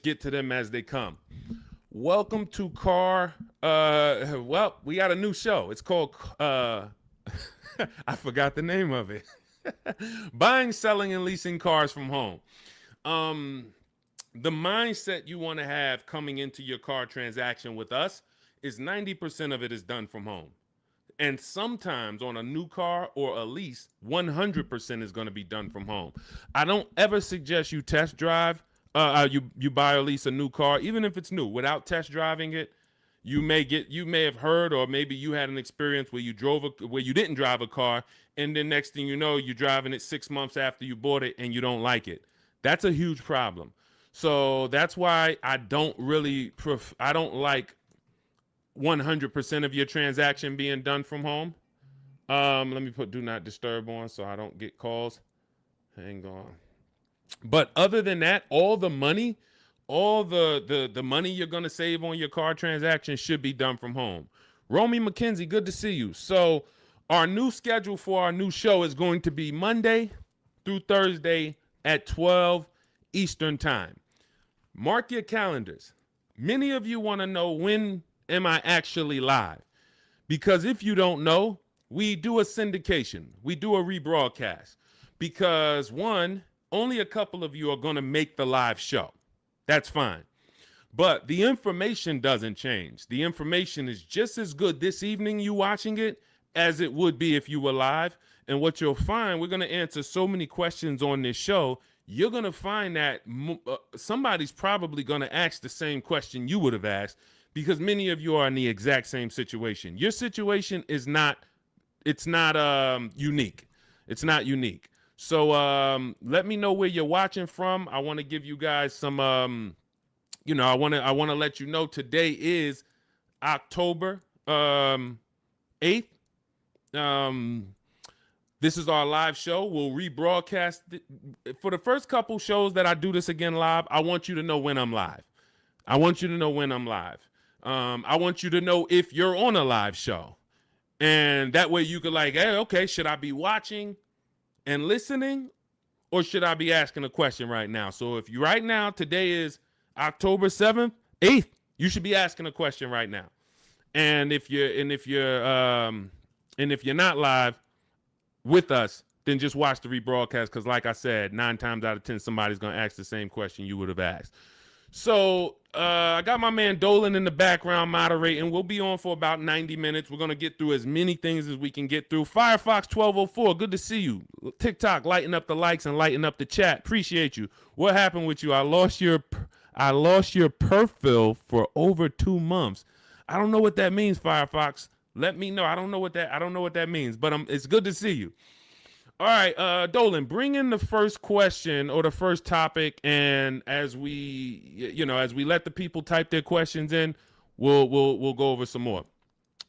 get to them as they come. Welcome to Car. Well, we got a new show. It's called. I forgot the name of it. Buying, selling, and leasing cars from home. Um, the mindset you want to have coming into your car transaction with us is 90% of it is done from home. And sometimes on a new car or a lease, 100% is going to be done from home. I don't ever suggest you test drive. You buy or lease a new car, even if it's new, without test driving it. You may have heard, or maybe you had an experience where where you didn't drive a car, and then next thing you know, you're driving it 6 months after you bought it, and you don't like it. That's a huge problem. So that's why I don't like 100% of your transaction being done from home. Let me put do not disturb on so I don't get calls. Hang on. But other than that, all the money, all the money you're going to save on your car transaction should be done from home. Romy McKenzie, good to see you. So our new schedule for our new show is going to be Monday through Thursday at 12 Eastern time. Mark your calendars. Many of you want to know, when am I actually live? Because if you don't know, we do a syndication. We do a rebroadcast. Because one, only a couple of you are going to make the live show. That's fine. But the information doesn't change. The information is just as good this evening you watching it as it would be if you were live. And what you'll find, we're going to answer so many questions on this show, you're going to find that somebody's probably going to ask the same question you would have asked, because many of you are in the exact same situation. Your situation is not, it's not unique. It's not unique. So let me know where you're watching from. I want to give you guys some, I want to let you know today is October 8th. This is our live show. We'll rebroadcast it. For the first couple shows that I do this again live, I want you to know when I'm live. I want you to know when I'm live. I want you to know if you're on a live show. And that way you could like, hey, okay, should I be watching and listening, or should I be asking a question right now? So if you right now, today is October 7th, 8th, you should be asking a question right now. And if you're not live with us, then just watch the rebroadcast, because like I said, 9 times out of 10, somebody's going to ask the same question you would have asked. So I got my man Dolan in the background moderating. We'll be on for about 90 minutes. We're going to get through as many things as we can get through. Firefox 1204, good to see you. TikTok, lighten up the likes and lighten up the chat. Appreciate you. What happened with you? I lost your perfil for over 2 months. I don't know what that means, Firefox. Let me know. I don't know what that means, but it's good to see you. All right, Dolan, bring in the first question or the first topic, and as we let the people type their questions in, we'll go over some more.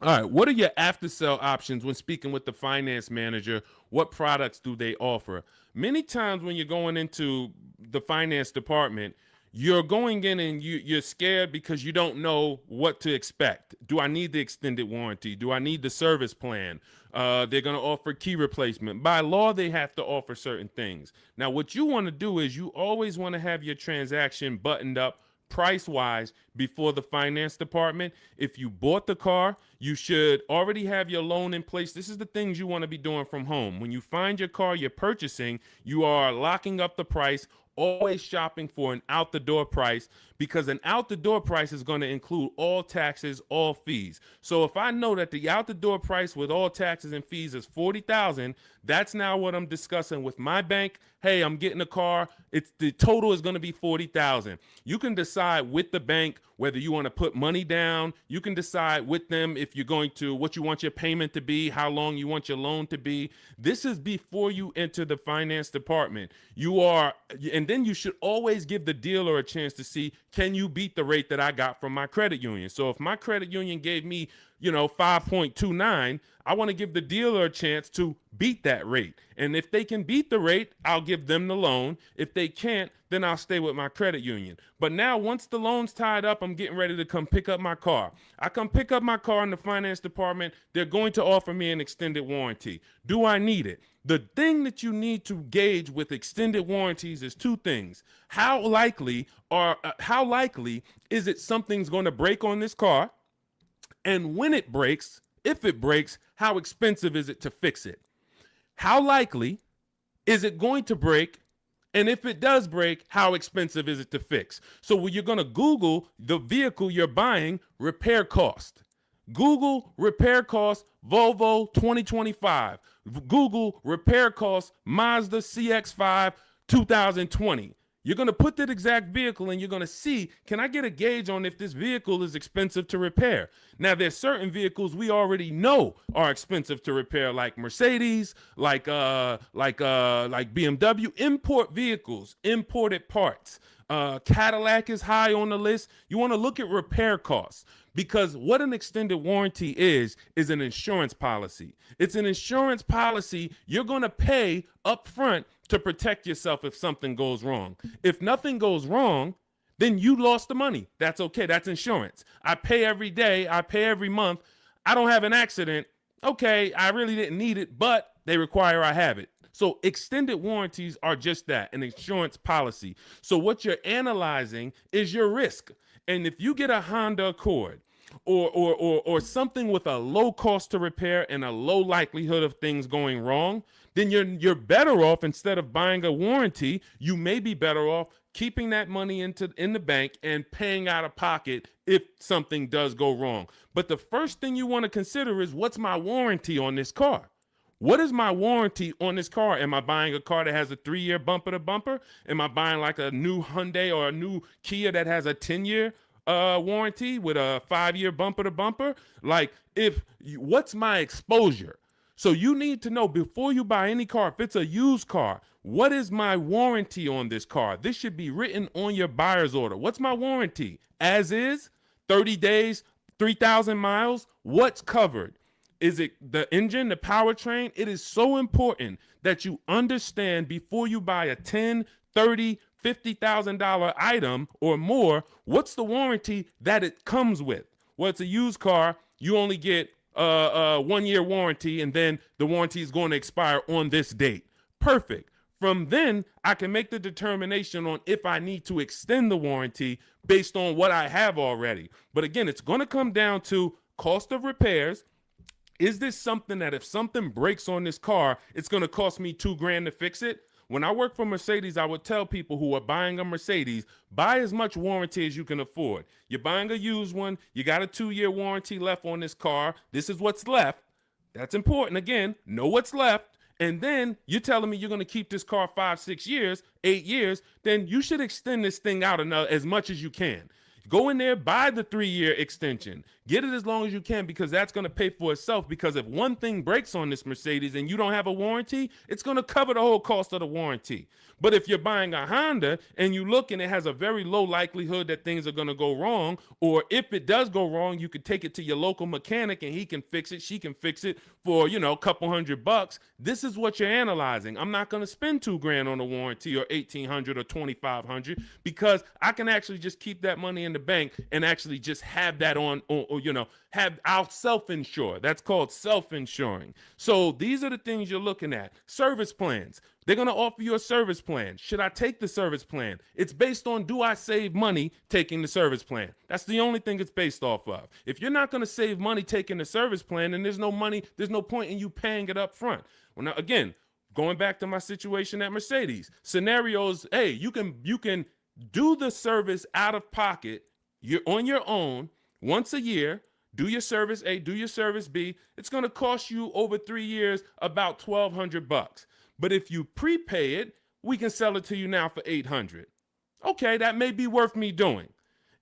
All right, what are your after sale options when speaking with the finance manager? What products do they offer? Many times when you're going into the finance department, you're going in and you're scared because you don't know what to expect. Do I need the extended warranty? Do I need the service plan? They're going to offer key replacement. By law, they have to offer certain things. Now, what you want to do is you always want to have your transaction buttoned up price-wise before the finance department. If you bought the car, you should already have your loan in place. This is the things you want to be doing from home. When you find your car you're purchasing, you are locking up the price, always shopping for an out-the-door price, because an out-the-door price is going to include all taxes, all fees. So if I know that the out-the-door price with all taxes and fees is $40,000, that's now what I'm discussing with my bank. Hey, I'm getting a car. The total is going to be $40,000. You can decide with the bank whether you want to put money down. You can decide with them if you're going to, what you want your payment to be, how long you want your loan to be. This is before you enter the finance department. And then you should always give the dealer a chance to see, can you beat the rate that I got from my credit union? So if my credit union gave me, 5.29, I want to give the dealer a chance to beat that rate. And if they can beat the rate, I'll give them the loan. If they can't, then I'll stay with my credit union. But now once the loan's tied up, I'm getting ready to come pick up my car. I come pick up my car in the finance department. They're going to offer me an extended warranty. Do I need it? The thing that you need to gauge with extended warranties is two things. How likely is it something's going to break on this car? And when it breaks, if it breaks, how expensive is it to fix it? How likely is it going to break? And if it does break, how expensive is it to fix? So when you're going to Google the vehicle you're buying, repair cost. Google repair cost Volvo 2025. Google repair cost Mazda CX-5 2020. You're going to put that exact vehicle and you're going to see, can I get a gauge on if this vehicle is expensive to repair? Now, there's certain vehicles we already know are expensive to repair, like Mercedes, like BMW, import vehicles, imported parts. Cadillac is high on the list. You want to look at repair costs, because what an extended warranty is an insurance policy. It's an insurance policy you're going to pay up front to protect yourself if something goes wrong. If nothing goes wrong, then you lost the money. That's okay. That's insurance. I pay every day. I pay every month. I don't have an accident. Okay, I really didn't need it, but they require I have it. So extended warranties are just that, an insurance policy. So what you're analyzing is your risk. And if you get a Honda Accord or something with a low cost to repair and a low likelihood of things going wrong, then you're better off, instead of buying a warranty, you may be better off keeping that money in the bank and paying out of pocket if something does go wrong. But the first thing you want to consider is, what's my warranty on this car? What is my warranty on this car? Am I buying a car that has a 3-year bumper to bumper? Am I buying like a new Hyundai or a new Kia that has a 10-year warranty with a 5-year bumper to bumper? Like, what's my exposure? So you need to know before you buy any car, if it's a used car, what is my warranty on this car? This should be written on your buyer's order. What's my warranty? As is, 30 days, 3,000 miles, what's covered? Is it the engine, the powertrain? It is so important that you understand before you buy a $10, $30, $50,000 item or more, what's the warranty that it comes with? Well, it's a used car. You only get a 1-year warranty, and then the warranty is going to expire on this date. Perfect. From then, I can make the determination on if I need to extend the warranty based on what I have already. But again, it's going to come down to cost of repairs. Is this something that if something breaks on this car, it's going to cost me $2,000 to fix it? When I work for Mercedes, I would tell people who are buying a Mercedes, buy as much warranty as you can afford. You're buying a used one. You got a 2-year warranty left on this car. This is what's left. That's important. Again, know what's left. And then you're telling me you're going to keep this car 5, 6 years, 8 years. Then you should extend this thing out as much as you can. Go in there, buy the 3-year extension. Get it as long as you can, because that's going to pay for itself. Because if one thing breaks on this Mercedes and you don't have a warranty, it's going to cover the whole cost of the warranty. But if you're buying a Honda and you look and it has a very low likelihood that things are going to go wrong, or if it does go wrong, you could take it to your local mechanic and he can fix it, she can fix it for, a couple $100. This is what you're analyzing. I'm not going to spend $2,000 on a warranty or $1,800 or $2,500, because I can actually just keep that money in the bank and actually just have that I'll self-insure. That's called self-insuring. So these are the things you're looking at. Service plans. They're going to offer you a service plan. Should I take the service plan? It's based on, do I save money taking the service plan? That's the only thing it's based off of. If you're not going to save money taking the service plan, then there's no point in you paying it up front. Well, now, again, going back to my situation at Mercedes, scenarios, hey, you can do the service out of pocket. You're on your own once a year. Do your service A, do your service B. It's going to cost you over 3 years about $1,200. But if you prepay it, we can sell it to you now for $800. Okay, that may be worth me doing.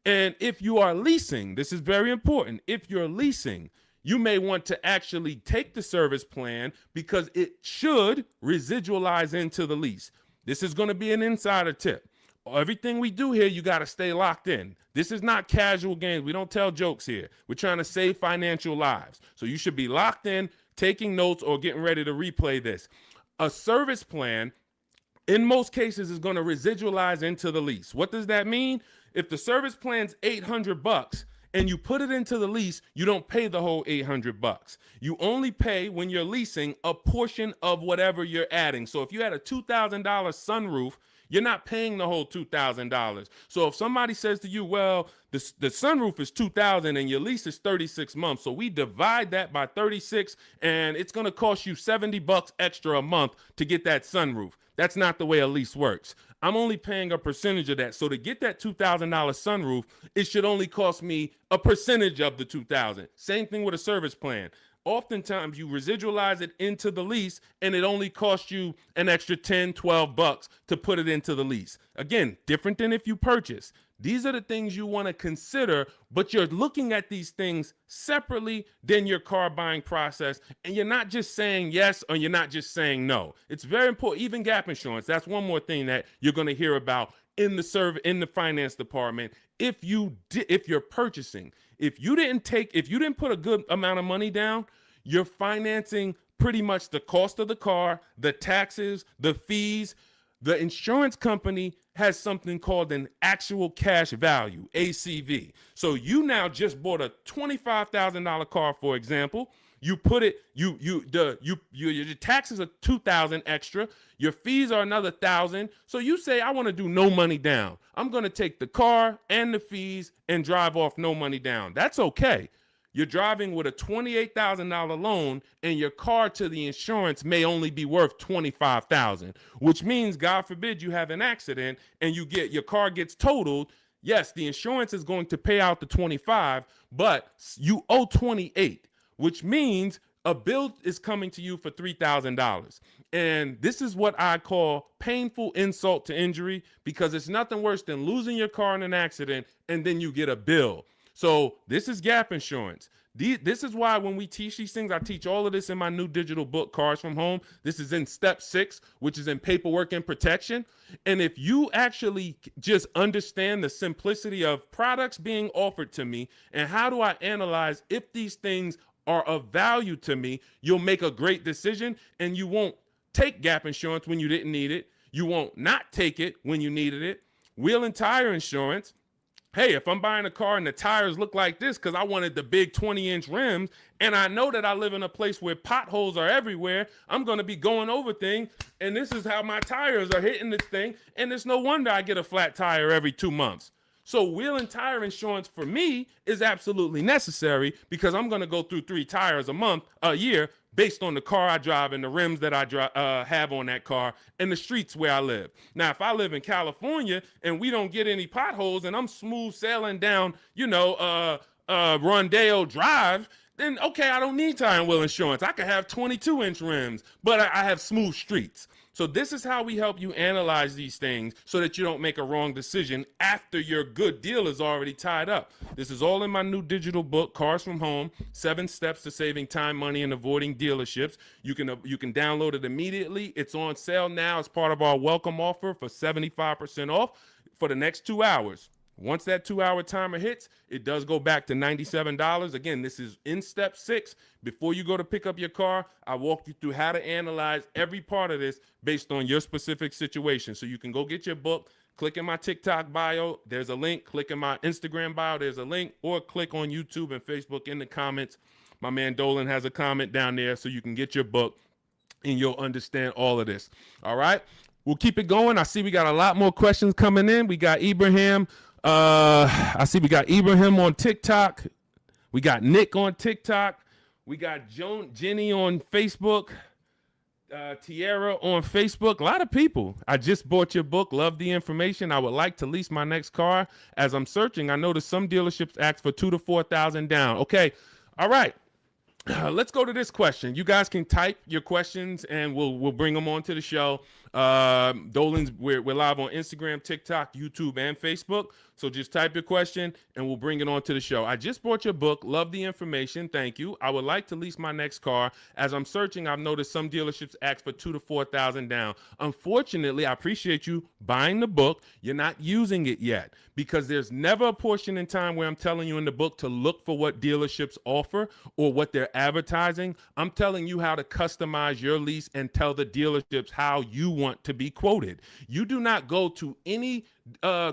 And if you are leasing, this is very important. If you're leasing, you may want to actually take the service plan, because it should residualize into the lease. This is going to be an insider tip. Everything we do here, you got to stay locked in. This is not casual games. We don't tell jokes here. We're trying to save financial lives. So you should be locked in, taking notes, or getting ready to replay this. A service plan, in most cases, is going to residualize into the lease. What does that mean? If the service plan's $800 and you put it into the lease, you don't pay the whole $800. You only pay, when you're leasing, a portion of whatever you're adding. So if you had a $2,000 sunroof, you're not paying the whole $2,000. So if somebody says to you, well, the sunroof is $2,000 and your lease is 36 months, so we divide that by 36 and it's going to cost you $70 extra a month to get that sunroof. That's not the way a lease works. I'm only paying a percentage of that. So to get that $2,000 sunroof, it should only cost me a percentage of the $2,000. Same thing with a service plan. Oftentimes you residualize it into the lease and it only costs you an extra $10, $12 to put it into the lease. Again, different than if you purchase. These are the things you want to consider, but you're looking at these things separately than your car buying process, and you're not just saying yes or you're not just saying no. It's very important. Even gap insurance, that's one more thing that you're going to hear about in the finance department. If you're purchasing, if you didn't put a good amount of money down, you're financing pretty much the cost of the car, the taxes, the fees. The insurance company has something called an actual cash value, ACV. So you now just bought a $25,000 car, for example. You put it, your taxes are $2,000 extra. Your fees are another $1,000. So you say, I want to do no money down. I'm going to take the car and the fees and drive off no money down. That's okay. You're driving with a $28,000 loan and your car to the insurance may only be worth $25,000, which means, God forbid, you have an accident and your car gets totaled. Yes, the insurance is going to pay out the 25, but you owe 28, which means a bill is coming to you for $3,000. And this is what I call painful insult to injury, because it's nothing worse than losing your car in an accident and then you get a bill. So this is gap insurance. This is why when we teach these things, I teach all of this in my new digital book, Cars from Home. This is in step 6, which is in paperwork and protection. And if you actually just understand the simplicity of products being offered to me and how do I analyze if these things are of value to me, you'll make a great decision, and you won't take gap insurance when you didn't need it. You won't not take it when you needed it. Wheel and tire insurance. Hey, if I'm buying a car and the tires look like this because I wanted the big 20-inch rims, and I know that I live in a place where potholes are everywhere, I'm going to be going over things, and this is how my tires are hitting this thing, and it's no wonder I get a flat tire every 2 months. So wheel and tire insurance for me is absolutely necessary, because I'm going to go through 3 tires a year, based on the car I drive and the rims that I have on that car and the streets where I live. Now, if I live in California and we don't get any potholes and I'm smooth sailing down, Rondeo Drive, then okay, I don't need tire and wheel insurance. I could have 22-inch rims, but I have smooth streets. So this is how we help you analyze these things so that you don't make a wrong decision after your good deal is already tied up. This is all in my new digital book, Cars from Home, 7 Steps to Saving Time, Money, and Avoiding Dealerships. You can download it immediately. It's on sale now as part of our welcome offer for 75% off for the next 2 hours. Once that 2-hour timer hits, it does go back to $97. Again, this is in step 6. Before you go to pick up your car, I walk you through how to analyze every part of this based on your specific situation. So you can go get your book, click in my TikTok bio, there's a link, click in my Instagram bio, there's a link, or click on YouTube and Facebook in the comments. My man Dolan has a comment down there so you can get your book and you'll understand all of this. All right, we'll keep it going. I see we got a lot more questions coming in. We got Ibrahim. I see we got Ibrahim on TikTok. We got Nick on TikTok. We got Jenny on Facebook. Tierra on Facebook. A lot of people. I just bought your book. Love the information. I would like to lease my next car. As I'm searching, I noticed some dealerships ask for $2,000 to $4,000 down. Okay. All right. Let's go to this question. You guys can type your questions and we'll bring them on to the show. Dolan's, we're live on Instagram, TikTok, YouTube, and Facebook. So just type your question and we'll bring it on to the show. I just bought your book. Love the information. Thank you. I would like to lease my next car. As I'm searching, I've noticed some dealerships ask for $2,000 to $4,000 down. Unfortunately, I appreciate you buying the book. You're not using it yet, because there's never a portion in time where I'm telling you in the book to look for what dealerships offer or what they're advertising. I'm telling you how to customize your lease and tell the dealerships how you want to be quoted. You do not go to any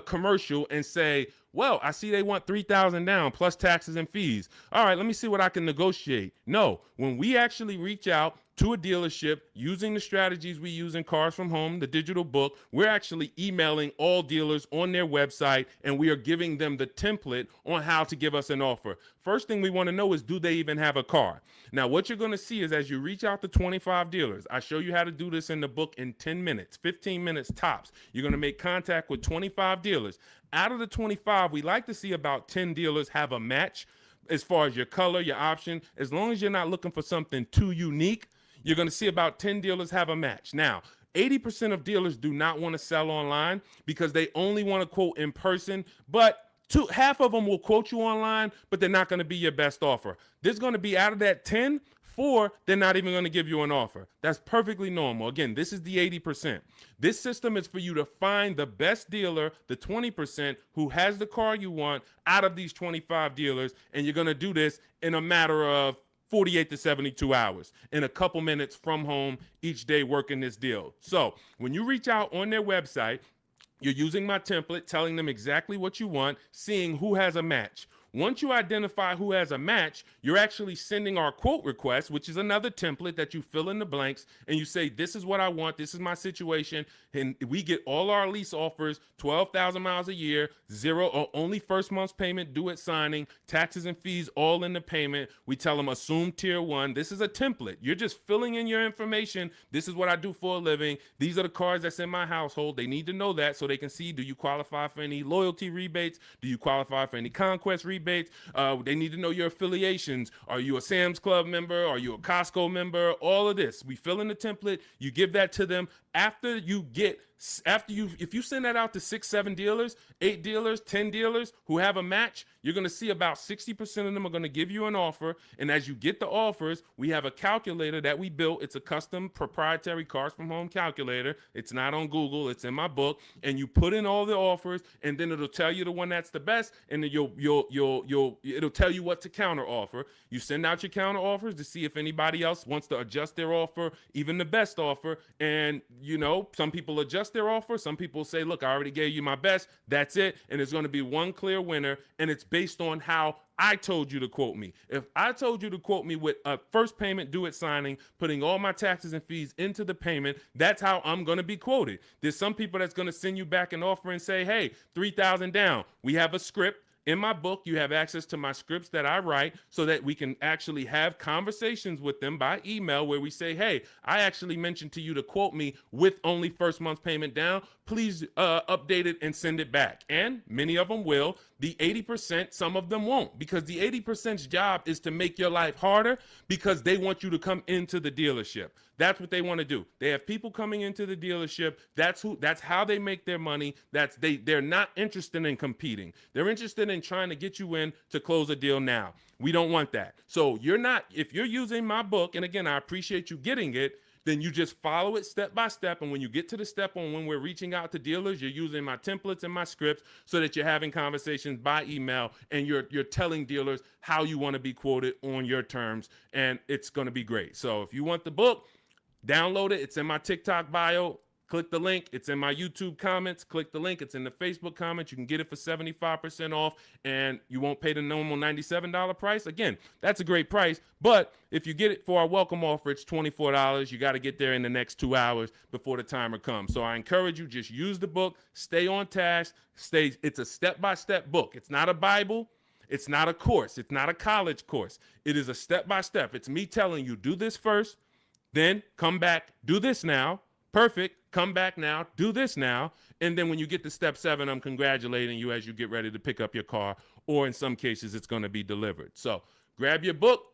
commercial and say, well, I see they want 3,000 down plus taxes and fees. All right, let me see what I can negotiate. No, when we actually reach out to a dealership using the strategies we use in Cars from Home, the digital book, we're actually emailing all dealers on their website, and we are giving them the template on how to give us an offer. First thing we want to know is, do they even have a car? Now, what you're going to see is as you reach out to 25 dealers, I show you how to do this in the book in 10 minutes, 15 minutes tops. You're going to make contact with 25 dealers. Out of the 25, we like to see about 10 dealers have a match as far as your color, your option. As long as you're not looking for something too unique, you're going to see about 10 dealers have a match. Now, 80% of dealers do not want to sell online because they only want to quote in person, but half of them will quote you online, but they're not going to be your best offer. There's going to be, out of that 10, 4, they're not even going to give you an offer. That's perfectly normal. Again, this is the 80%. This system is for you to find the best dealer, the 20% who has the car you want out of these 25 dealers, and you're going to do this in a matter of 48 to 72 hours, in a couple minutes from home each day working this deal. So when you reach out on their website, you're using my template, telling them exactly what you want, seeing who has a match. Once you identify who has a match, you're actually sending our quote request, which is another template that you fill in the blanks, and you say, this is what I want, this is my situation, and we get all our lease offers, 12,000 miles a year, zero or only first month's payment due at signing, taxes and fees all in the payment. We tell them assume tier 1. This is a template. You're just filling in your information. This is what I do for a living. These are the cars that's in my household. They need to know that so they can see, do you qualify for any loyalty rebates? Do you qualify for any conquest rebates? They need to know your affiliations. Are you a Sam's Club member? Are you a Costco member? All of this. We fill in the template. You give that to them. If you send that out to 6, 7 dealers, 8 dealers, 10 dealers who have a match, you're going to see about 60% of them are going to give you an offer. And as you get the offers, we have a calculator that we built. It's a custom proprietary Cars from Home calculator. It's not on Google. It's in my book. And you put in all the offers, and then it'll tell you the one that's the best. And then it'll tell you what to counter offer. You send out your counter offers to see if anybody else wants to adjust their offer, even the best offer. And some people adjust their offer. Some people say, look, I already gave you my best. That's it. And there's going to be one clear winner. And it's based on how I told you to quote me. If I told you to quote me with a first payment due at signing, putting all my taxes and fees into the payment, that's how I'm going to be quoted. There's some people that's going to send you back an offer and say, hey, 3,000 down. We have a script. In my book, you have access to my scripts that I write so that we can actually have conversations with them by email where we say, hey, I actually mentioned to you to quote me with only first month's payment down. Please update it and send it back. And many of them will. The 80%, some of them won't, because the 80%'s job is to make your life harder because they want you to come into the dealership. That's what they want to do. They have people coming into the dealership. That's how they make their money. They're not interested in competing. They're interested in trying to get you in to close a deal now. We don't want that. So if you're using my book, and again, I appreciate you getting it, then you just follow it step by step. And when you get to the step on when we're reaching out to dealers, you're using my templates and my scripts so that you're having conversations by email and you're telling dealers how you want to be quoted on your terms. And it's going to be great. So if you want the book, download it. It's in my TikTok bio. Click the link. It's in my YouTube comments. Click the link. It's in the Facebook comments. You can get it for 75% off, and you won't pay the normal $97 price. Again, that's a great price, but if you get it for our welcome offer, it's $24. You got to get there in the next 2 hours before the timer comes. So I encourage you, just use the book. Stay on task. It's a step-by-step book. It's not a Bible. It's not a course. It's not a college course. It is a step-by-step. It's me telling you, do this first, then come back, do this now. Perfect. Come back now, do this now. And then when you get to step 7, I'm congratulating you as you get ready to pick up your car, or in some cases, it's going to be delivered. So grab your book,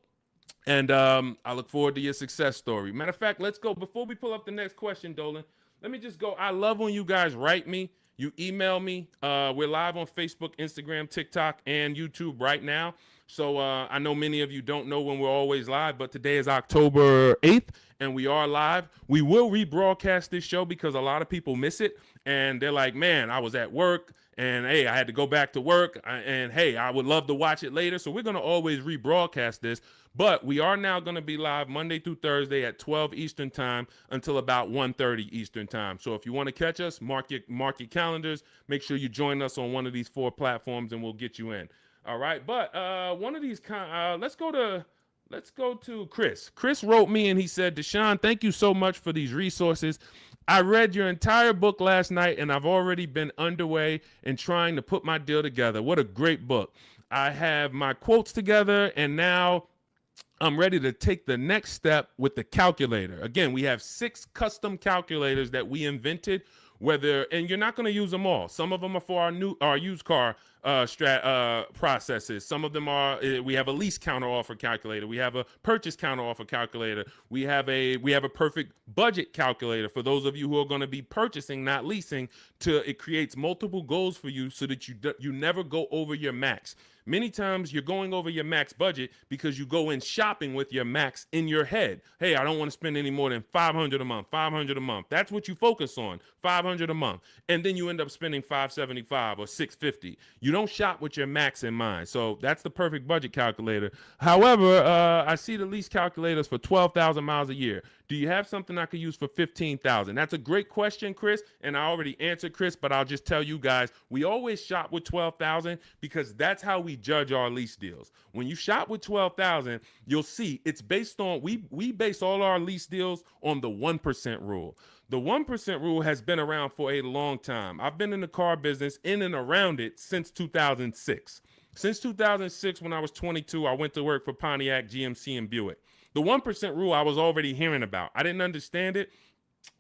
and I look forward to your success story. Matter of fact, let's go. Before we pull up the next question, Dolan, let me just go. I love when you guys write me. You email me. We're live on Facebook, Instagram, TikTok, and YouTube right now. So I know many of you don't know when we're always live, but today is October 8th, and we are live. We will rebroadcast this show because a lot of people miss it, and they're like, man, I was at work, And hey, I had to go back to work, and hey, I would love to watch it later. So we're going to always rebroadcast this. But we are now going to be live Monday through Thursday at 12 Eastern time until about 1:30 Eastern time. So if you want to catch us, mark your calendars. Make sure you join us on one of these 4 platforms, and we'll get you in. All right. But one of these, let's go to Chris. Chris wrote me and he said, Deshone, thank you so much for these resources. I read your entire book last night, and I've already been underway in trying to put my deal together. What a great book. I have my quotes together, and now I'm ready to take the next step with the calculator. Again, we have 6 custom calculators that we invented, and you're not going to use them all. Some of them are for our used car processes. Some of them are, we have a lease counter offer calculator. We have a purchase counter offer calculator. We have a perfect budget calculator for those of you who are going to be purchasing, not leasing. It creates multiple goals for you so that you never go over your max. Many times you're going over your max budget because you go in shopping with your max in your head. Hey, I don't want to spend any more than $500 a month, $500 a month. That's what you focus on, $500 a month. And then you end up spending $575 or $650. You don't shop with your max in mind. So that's the perfect budget calculator. However, I see the lease calculators for 12,000 miles a year. Do you have something I could use for 15,000? That's a great question, Chris, and I already answered Chris, but I'll just tell you guys, we always shop with 12,000 because that's how we judge our lease deals. When you shop with 12,000, you'll see it's based on, we base all our lease deals on the 1% rule. The 1% rule has been around for a long time. I've been in the car business in and around it since 2006. Since 2006, when I was 22, I went to work for Pontiac, GMC, and Buick. The 1% rule I was already hearing about. I didn't understand it,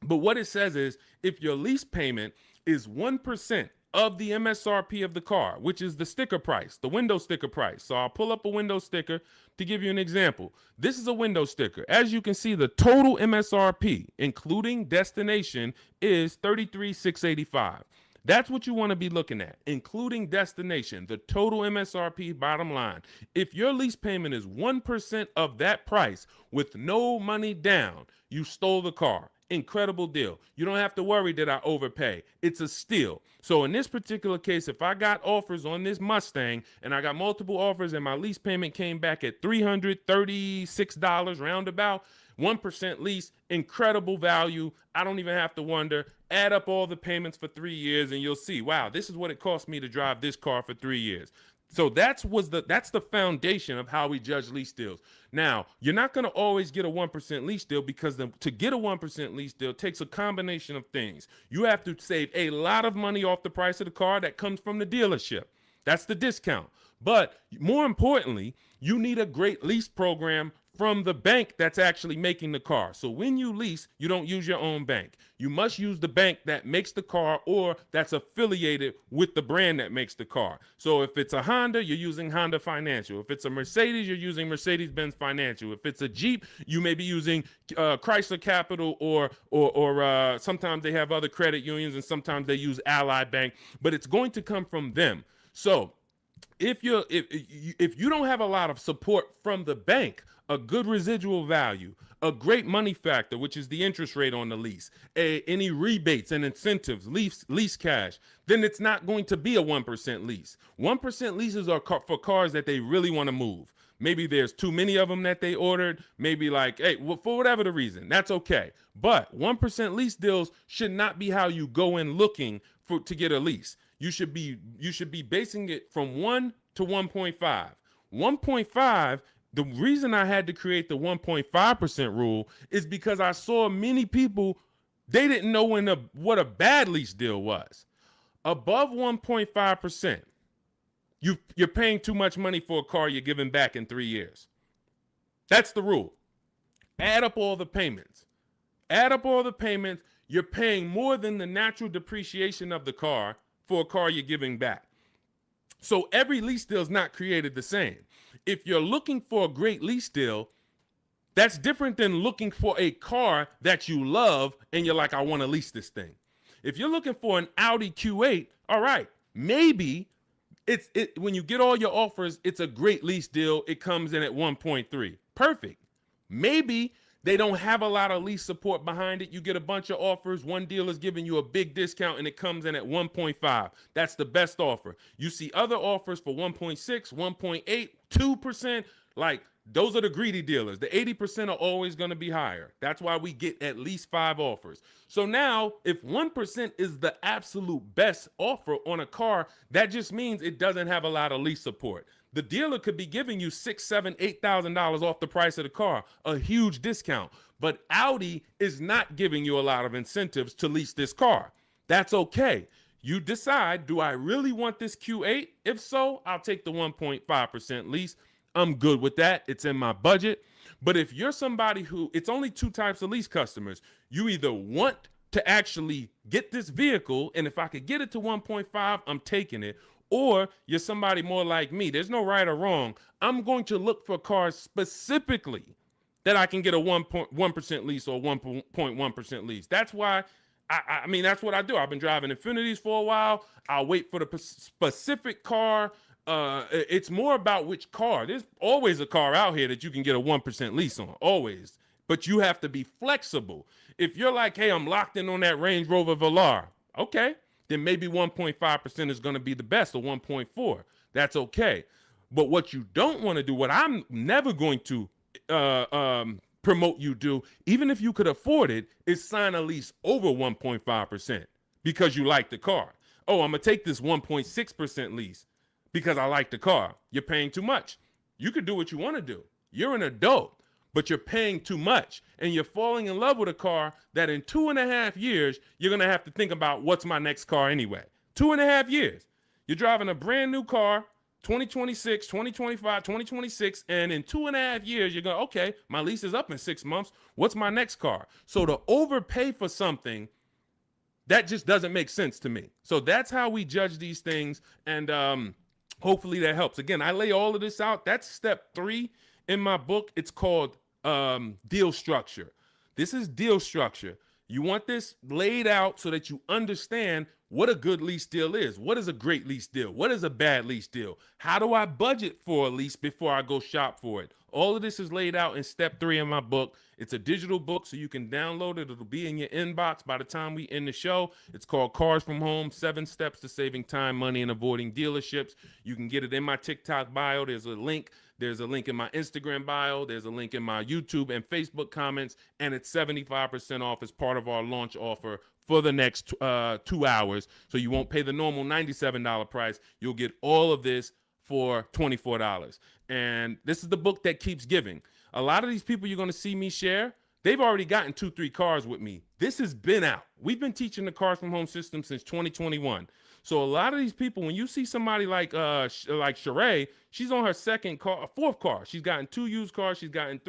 but what it says is if your lease payment is 1% of the MSRP of the car, which is the sticker price, the window sticker price. So I'll pull up a window sticker to give you an example. This is a window sticker. As you can see, the total MSRP, including destination, is $33,685. That's what you want to be looking at, including destination, the total MSRP bottom line. If your lease payment is 1% of that price with no money down, you stole the car. Incredible deal. You don't have to worry that I overpay. It's a steal. So in this particular case, if I got offers on this Mustang and I got multiple offers and my lease payment came back at $336 roundabout, 1% lease, incredible value. I don't even have to wonder. Add up all the payments for 3 years and you'll see, wow, this is what it cost me to drive this car for 3 years. So that's the foundation of how we judge lease deals. Now, you're not going to always get a 1% lease deal because to get a 1% lease deal takes a combination of things. You have to save a lot of money off the price of the car that comes from the dealership. That's the discount. But more importantly, you need a great lease program from the bank that's actually making the car. So when you lease, you don't use your own bank. You must use the bank that makes the car or that's affiliated with the brand that makes the car. So if it's a Honda, you're using Honda Financial. If it's a Mercedes, you're using Mercedes-Benz Financial. If it's a Jeep, you may be using Chrysler Capital or sometimes they have other credit unions and sometimes they use Ally Bank, but it's going to come from them. So if you don't have a lot of support from the bank, a good residual value, a great money factor, which is the interest rate on the lease, any rebates and incentives, lease cash, then it's not going to be a 1% lease. 1% leases are for cars that they really want to move. Maybe there's too many of them that they ordered. Maybe like, hey, for whatever the reason, that's okay. But 1% lease deals should not be how you go in looking to get a lease. You should be basing it from 1 to 1.5. 1.5. The reason I had to create the 1.5% rule is because I saw many people, they didn't know what a bad lease deal was. Above 1.5%, you're paying too much money for a car you're giving back in 3 years. That's the rule. Add up all the payments. You're paying more than the natural depreciation of the car for a car you're giving back. So every lease deal is not created the same. If you're looking for a great lease deal, that's different than looking for a car that you love and you're like, I want to lease this thing. If you're looking for an Audi Q8, all right, maybe when you get all your offers, it's a great lease deal. It comes in at 1.3. Perfect. Maybe They don't have a lot of lease support behind it. You get a bunch of offers. One dealer's giving you a big discount and it comes in at 1.5. That's the best offer. You see other offers for 1.6, 1.8, 2%. Like, those are the greedy dealers. The 80% are always going to be higher. That's why we get at least 5 offers. So now, if 1% is the absolute best offer on a car, that just means it doesn't have a lot of lease support. The dealer could be giving you $6,000, $7,000, $8,000 off the price of the car, a huge discount. But Audi is not giving you a lot of incentives to lease this car. That's okay. You decide, do I really want this Q8? If so, I'll take the 1.5% lease. I'm good with that. It's in my budget. But if you're somebody who, it's only 2 types of lease customers. You either want to actually get this vehicle, and if I could get it to 1.5, I'm taking it. Or you're somebody more like me. There's no right or wrong. I'm going to look for cars specifically that I can get a 1% lease or 1.1% lease. That's why, I mean, that's what I do. I've been driving Infinities for a while. I'll wait for the specific car. It's more about which car. There's always a car out here that you can get a 1% lease on, always. But you have to be flexible. If you're like, hey, I'm locked in on that Range Rover Velar, okay, then maybe 1.5% is going to be the best, or 1.4. That's okay. But what you don't want to do, what I'm never going to promote you do, even if you could afford it, is sign a lease over 1.5% because you like the car. Oh, I'm going to take this 1.6% lease because I like the car. You're paying too much. You could do what you want to do. You're an adult, but you're paying too much. And you're falling in love with a car that in 2.5 years, you're going to have to think about, what's my next car anyway? 2.5 years. You're driving a brand new car, 2026, 2025, 2026, and in 2.5 years, you're going, okay, my lease is up in 6 months. What's my next car? So to overpay for something, that just doesn't make sense to me. So that's how we judge these things. And hopefully that helps. Again, I lay all of this out. That's step 3 in my book. It's called deal structure. This is deal structure. You want this laid out so that you understand what a good lease deal is. What is a great lease deal? What is a bad lease deal? How do I budget for a lease before I go shop for it? All of this is laid out in step 3 in my book. It's a digital book, so you can download it. It'll be in your inbox by the time we end the show. It's called Cars from Home, 7 Steps to Saving Time, Money, and Avoiding Dealerships. You can get it in my TikTok bio. There's a link. There's a link in my Instagram bio. There's a link in my YouTube and Facebook comments. And it's 75% off as part of our launch offer for the next 2 hours. So you won't pay the normal $97 price. You'll get all of this for $24. And this is the book that keeps giving. A lot of these people you're going to see me share, they've already gotten 2-3 cars with me. This has been out. We've been teaching the Cars from Home system since 2021. So a lot of these people, when you see somebody like Sheree, she's on her 4th car. She's gotten 2 used cars. She's gotten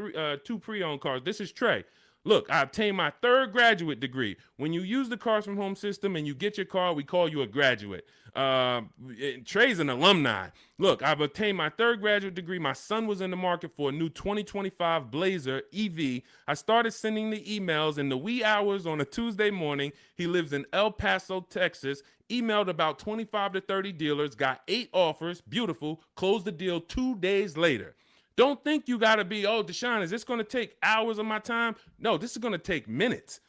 2 pre-owned cars. This is Trey. Look, I obtained my 3rd graduate degree. When you use the Cars from Home system and you get your car, we call you a graduate. Trey's an alumni. Look, I've obtained my 3rd graduate degree. My son was in the market for a new 2025 Blazer EV. I started sending the emails in the wee hours on a Tuesday morning. He lives in El Paso, Texas. Emailed about 25 to 30 dealers, got 8 offers. Beautiful. Closed the deal 2 days later. Don't think you got to be, oh, Deshone, is this going to take hours of my time? No, this is going to take minutes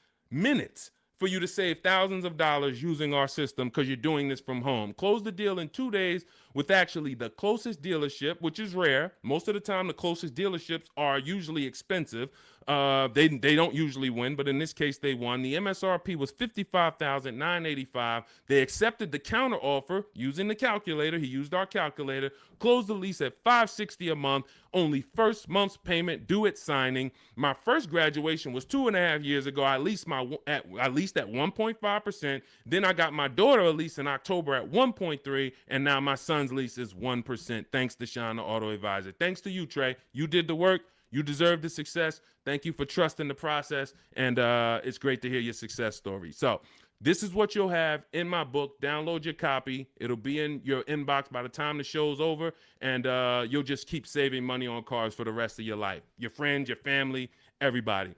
for you to save thousands of dollars using our system because you're doing this from home. Close the deal in 2 days with actually the closest dealership, which is rare. Most of the time, the closest dealerships are usually expensive. They don't usually win, but in this case, they won. The MSRP was $55,985. They accepted the counter offer using the calculator. He used our calculator. Closed the lease at $560 a month. Only first month's payment due at signing. My first graduation was 2.5 years ago. I leased at 1.5%. Then I got my daughter a lease in October at 1.3%, and now my son's lease is 1%. Thanks to Deshone the Auto Advisor. Thanks to you, Trey. You did the work. You deserve the success. Thank you for trusting the process, and it's great to hear your success story. So this is what you'll have in my book. Download your copy. It'll be in your inbox by the time the show's over, and you'll just keep saving money on cars for the rest of your life. Your friends, your family, everybody.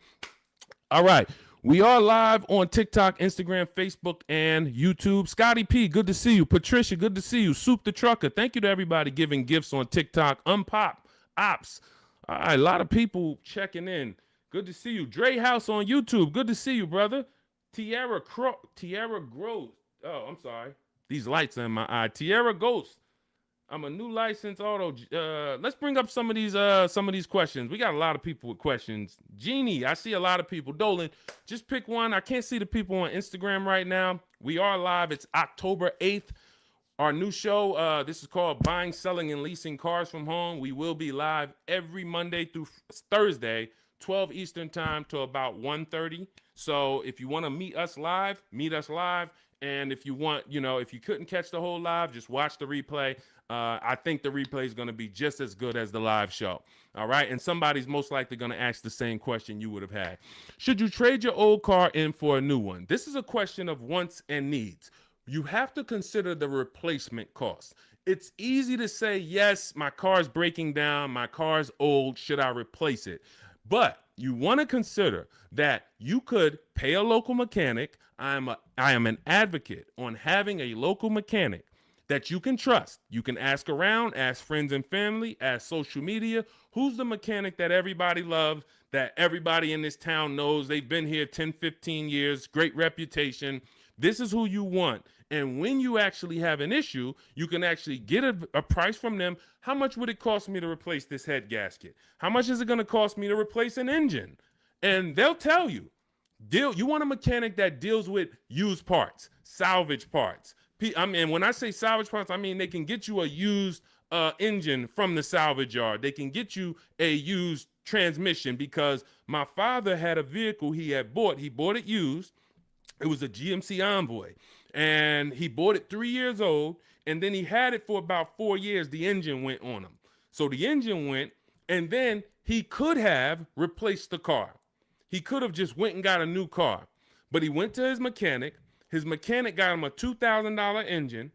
All right. We are live on TikTok, Instagram, Facebook, and YouTube. Scotty P, good to see you. Patricia, good to see you. Soup the Trucker, thank you to everybody giving gifts on TikTok. Unpop, Ops. All right, a lot of people checking in. Good to see you. Dre House on YouTube. Good to see you, brother. Tierra Gross. Oh, I'm sorry. These lights are in my eye. Tierra Ghost. I'm a new licensed auto. Let's bring up some of these questions. We got a lot of people with questions. Jeannie, I see a lot of people. Dolan, just pick one. I can't see the people on Instagram right now. We are live. It's October 8th. Our new show, this is called Buying, Selling, and Leasing Cars from Home. We will be live every Monday through Thursday, 12 Eastern time to about 1:30. So if you want to meet us live, meet us live. And if you want, if you couldn't catch the whole live, just watch the replay. I think the replay is going to be just as good as the live show. All right. And somebody's most likely going to ask the same question you would have had. Should you trade your old car in for a new one? This is a question of wants and needs. You have to consider the replacement cost. It's easy to say, yes, my car's breaking down, my car's old, should I replace it? But you want to consider that you could pay a local mechanic. I am an advocate on having a local mechanic that you can trust. You can ask around, ask friends and family, ask social media. Who's the mechanic that everybody loves, that everybody in this town knows? They've been here 10, 15 years, great reputation. This is who you want. And when you actually have an issue, you can actually get a price from them. How much would it cost me to replace this head gasket? How much is it going to cost me to replace an engine? And they'll tell you. You want a mechanic that deals with used parts, salvage parts. I mean, when I say salvage parts, I mean they can get you a used engine from the salvage yard. They can get you a used transmission, because my father had a vehicle he had bought. He bought it used. It was a GMC Envoy, and he bought it 3 years old, and then he had it for about 4 years. The engine went on him. So the engine went, and then he could have replaced the car. He could have just went and got a new car, but he went to his mechanic. His mechanic got him a $2,000 engine,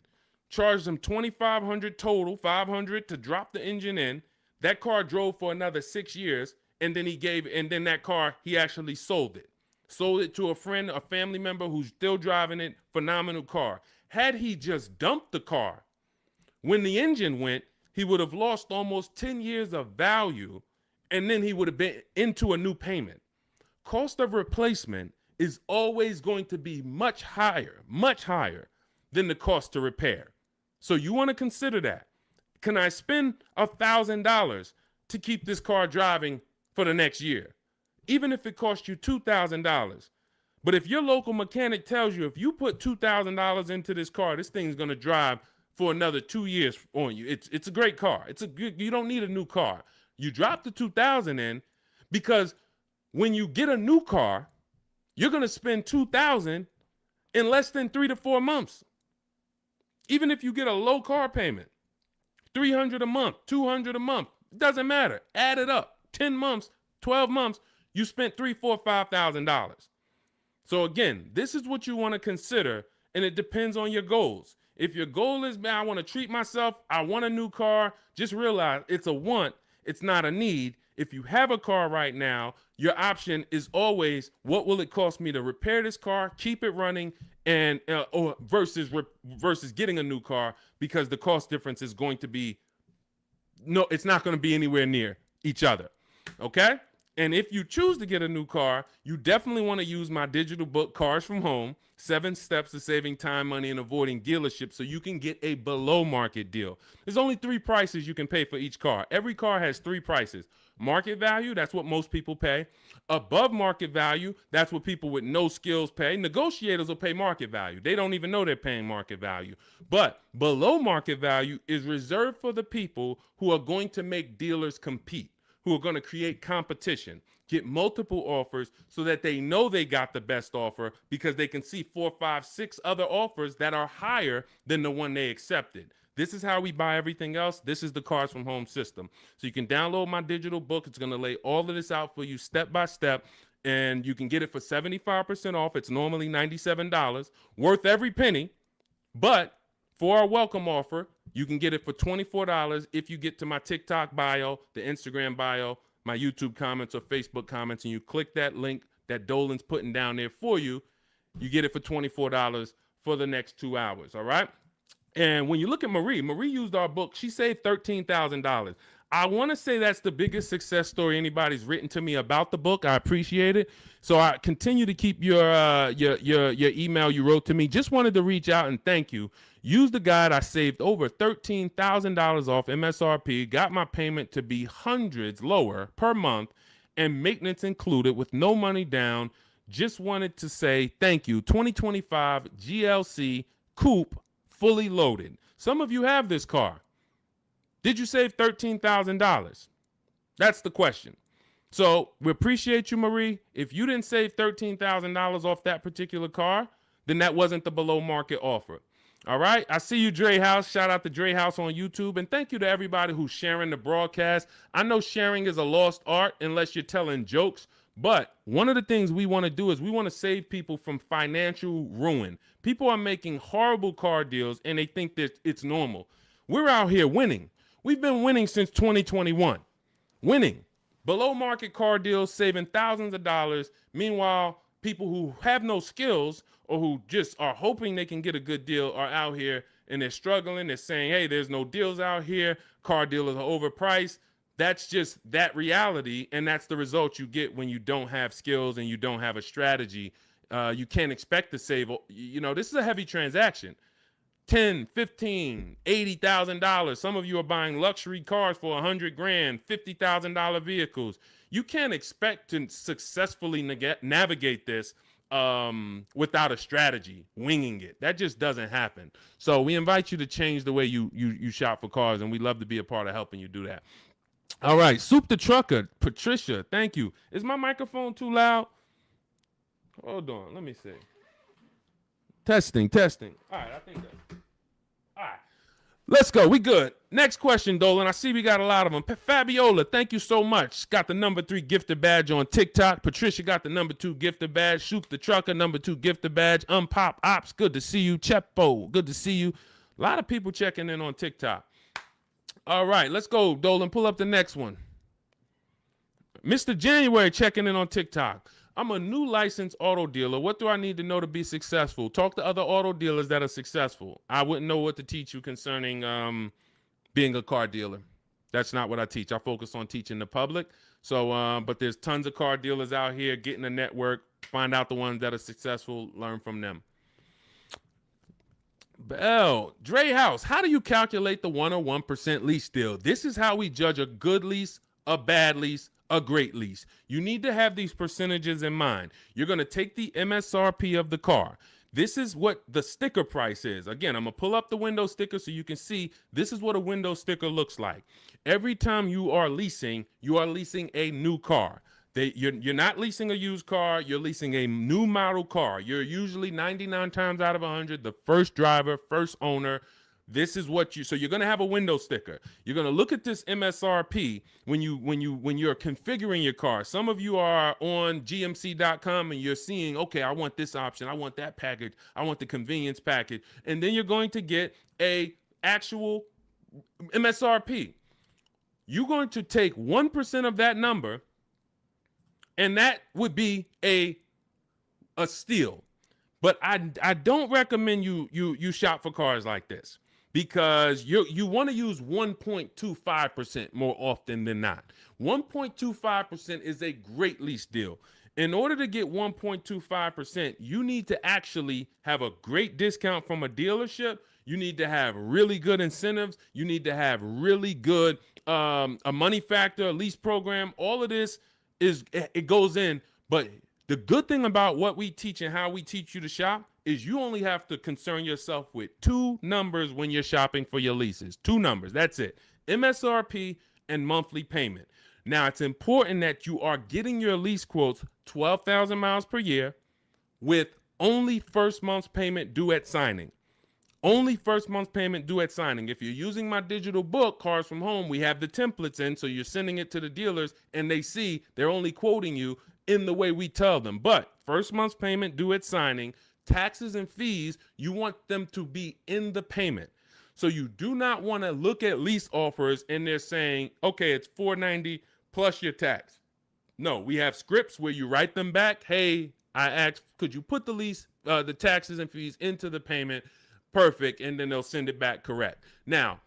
charged him $2,500 total, $500 to drop the engine in. That car drove for another 6 years, and then that car, he actually sold it. Sold it to a friend, a family member who's still driving it. Phenomenal car. Had he just dumped the car when the engine went, he would have lost almost 10 years of value, and then he would have been into a new payment. Cost of replacement is always going to be much higher than the cost to repair. So you want to consider that. Can I spend $1,000 to keep this car driving for the next year? Even if it costs you $2,000. But if your local mechanic tells you, if you put $2,000 into this car, this thing's going to drive for another 2 years on you. It's a great car. You don't need a new car. You drop the $2,000 in, because when you get a new car, you're going to spend $2,000 in less than 3 to 4 months. Even if you get a low car payment, $300 a month, $200 a month, doesn't matter. Add it up. 10 months, 12 months, you spent $3,000, $4,000, $5,000. So again, this is what you want to consider, and it depends on your goals. If your goal is, man, I want to treat myself, I want a new car, just realize it's a want, it's not a need. If you have a car right now, your option is always, what will it cost me to repair this car, keep it running, and versus getting a new car, because the cost difference is going to be, it's not going to be anywhere near each other. Okay? And if you choose to get a new car, you definitely want to use my digital book, Cars from Home, 7 Steps to Saving Time, Money, and Avoiding Dealerships, so you can get a below market deal. There's only 3 prices you can pay for each car. Every car has 3 prices. Market value, that's what most people pay. Above market value, that's what people with no skills pay. Negotiators will pay market value. They don't even know they're paying market value. But below market value is reserved for the people who are going to make dealers compete, who are going to create competition, get multiple offers so that they know they got the best offer, because they can see 4, 5, 6 other offers that are higher than the one they accepted. This is how we buy everything else. This is the Cars from Home system. So you can download my digital book. It's going to lay all of this out for you step by step, and you can get it for 75% off. It's normally $97, worth every penny. But for our welcome offer, you can get it for $24 if you get to my TikTok bio, the Instagram bio, my YouTube comments or Facebook comments, and you click that link that Dolan's putting down there for you. You get it for $24 for the next 2 hours, all right? And when you look at Marie used our book. She saved $13,000. I want to say that's the biggest success story anybody's written to me about the book. I appreciate it. So I continue to keep your email you wrote to me. Just wanted to reach out and thank you. Use the guide. I saved over $13,000 off MSRP. Got my payment to be hundreds lower per month, and maintenance included with no money down. Just wanted to say thank you. 2025 GLC Coupe, fully loaded. Some of you have this car. Did you save $13,000? That's the question. So we appreciate you, Marie. If you didn't save $13,000 off that particular car, then that wasn't the below market offer. All right. I see you, Dre House. Shout out to Dre House on YouTube. And thank you to everybody who's sharing the broadcast. I know sharing is a lost art unless you're telling jokes. But one of the things we want to do is we want to save people from financial ruin. People are making horrible car deals and they think that it's normal. We're out here winning. We've been winning since 2021. Winning. Below market car deals, saving thousands of dollars. Meanwhile, people who have no skills or who just are hoping they can get a good deal are out here and they're struggling. They're saying, hey, there's no deals out here. Car dealers are overpriced. That's just that reality, and that's the result you get when you don't have skills and you don't have a strategy. You can't expect to save. You know, this is a heavy transaction. $10, $15, $80,000. Some of you are buying luxury cars for $100,000, $50,000 vehicles. You can't expect to successfully navigate this without a strategy, winging it. That just doesn't happen. So we invite you to change the way you shop for cars, and we'd love to be a part of helping you do that. All right, Soup the Trucker, Patricia, thank you. Is my microphone too loud? Hold on, let me see. Testing. All right, I think that's... All right, let's go. We good. Next question, Dolan. I see we got a lot of them. Fabiola, thank you so much. Got the number 3 gifted badge on TikTok. Patricia got the number 2 gifted badge. Soup the Trucker, number 2 gifted badge. Unpop Ops, good to see you. Chepo, good to see you. A lot of people checking in on TikTok. All right, let's go, Dolan. Pull up the next one. Mr. January checking in on TikTok. I'm a new licensed auto dealer. What do I need to know to be successful? Talk to other auto dealers that are successful. I wouldn't know what to teach you concerning being a car dealer. That's not what I teach. I focus on teaching the public. So, but there's tons of car dealers out here. Get in a network. Find out the ones that are successful. Learn from them. Bell, Dre House, how do you calculate the 101% lease deal? This is how we judge a good lease, a bad lease, a great lease. You need to have these percentages in mind. You're going to take the MSRP of the car. This is what the sticker price is. Again, I'm going to pull up the window sticker so you can see this is what a window sticker looks like. Every time you are leasing a new car. You're not leasing a used car. You're leasing a new model car. You're usually 99 times out of 100 the first driver, first owner. This is what so you're going to have a window sticker. You're going to look at this MSRP when you're configuring your car. Some of you are on gmc.com and you're seeing, okay, I want this option. I want that package. I want the convenience package. And then you're going to get a actual MSRP. You're going to take 1% of that number, and that would be a steal. But I don't recommend you shop for cars like this, because you want to use 1.25% more often than not. 1.25% is a great lease deal. In order to get 1.25%, you need to actually have a great discount from a dealership. You need to have really good incentives. You need to have really good a money factor, a lease program. All of this it goes in, but the good thing about what we teach and how we teach you to shop is you only have to concern yourself with 2 numbers when you're shopping for your leases. 2 numbers, that's it. MSRP and monthly payment. Now, it's important that you are getting your lease quotes 12,000 miles per year with only first month's payment due at signing. Only first month's payment due at signing. If you're using my digital book, Cars from Home, we have the templates in, so you're sending it to the dealers, and they see they're only quoting you in the way we tell them. But first month's payment due at signing, taxes and fees, you want them to be in the payment. So you do not want to look at lease offers and they're saying, okay, it's $490 plus your tax. No, we have scripts where you write them back. Hey, I asked, could you put the lease, the taxes and fees into the payment? Perfect. And then they'll send it back correct. Now,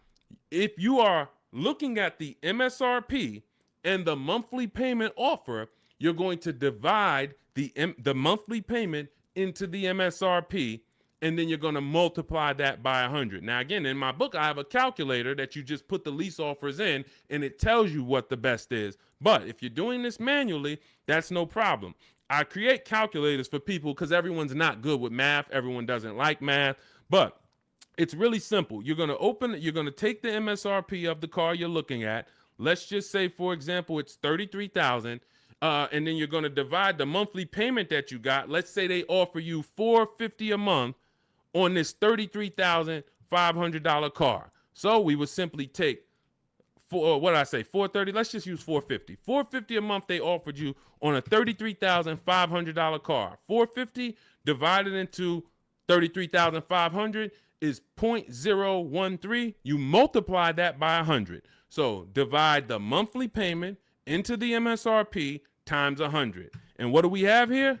if you are looking at the MSRP and the monthly payment offer, you're going to divide the monthly payment into the MSRP, and then you're going to multiply that by 100. Now, again, in my book, I have a calculator that you just put the lease offers in, and it tells you what the best is. But if you're doing this manually, that's no problem. I create calculators for people because everyone's not good with math. Everyone doesn't like math, but it's really simple. You're going to take the MSRP of the car you're looking at. Let's just say, for example, it's $33,000. And then you're going to divide the monthly payment that you got. Let's say they offer you $450 a month on this $33,500 car. So we would simply take $430. Let's just use $450. $450 a month they offered you on a $33,500 car. $450 divided into $33,500 is 0.013. You multiply that by 100. So divide the monthly payment into the MSRP times 100. And what do we have here?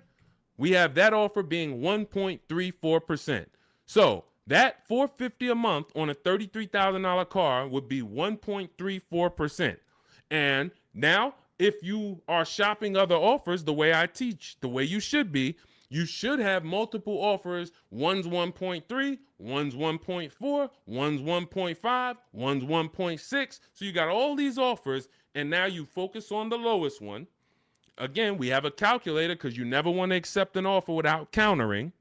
We have that offer being 1.34%. So that $450 a month on a $33,000 car would be 1.34%. And now, if you are shopping other offers the way I teach, the way you should have multiple offers. One's 1.3, one's 1.4, one's 1.5, one's 1.6. So you got all these offers, and now you focus on the lowest one. Again, we have a calculator because you never want to accept an offer without countering,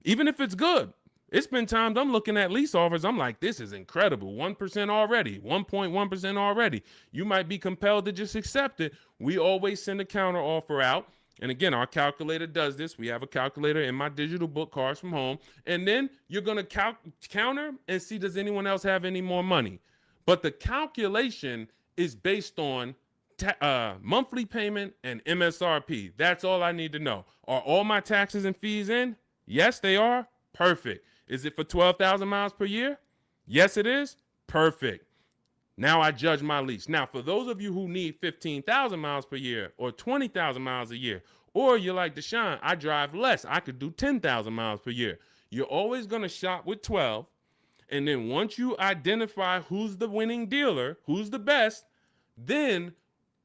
even if it's good. It's been times I'm looking at lease offers. I'm like, this is incredible. 1% already, 1.1% already. You might be compelled to just accept it. We always send a counter offer out. And again, our calculator does this. We have a calculator in my digital book, Cars from Home. And then you're going to counter and see, does anyone else have any more money? But the calculation is based on monthly payment and MSRP. That's all I need to know. Are all my taxes and fees in? Yes, they are. Perfect. Is it for 12,000 miles per year? Yes, it is. Perfect. Now I judge my lease. Now, for those of you who need 15,000 miles per year or 20,000 miles a year, or you're like Deshone, I drive less. I could do 10,000 miles per year. You're always going to shop with 12. And then once you identify who's the winning dealer, who's the best, then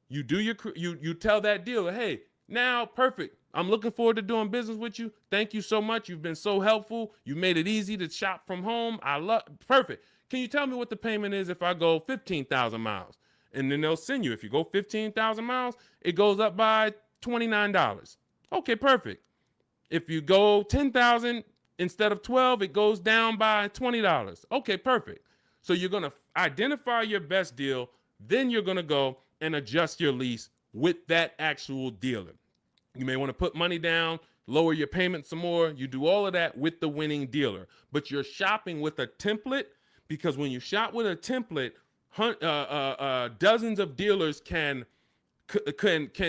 you do you tell that dealer, hey, now perfect. I'm looking forward to doing business with you. Thank you so much. You've been so helpful. You made it easy to shop from home. Perfect. Can you tell me what the payment is if I go 15,000 miles? And then they'll send you. If you go 15,000 miles, it goes up by $29. Okay, perfect. If you go 10,000 instead of 12, it goes down by $20. Okay, perfect. So you're going to identify your best deal. Then you're going to go and adjust your lease with that actual dealer. You may want to put money down, lower your payment some more. You do all of that with the winning dealer. But you're shopping with a template, because when you shop with a template, dozens of dealers can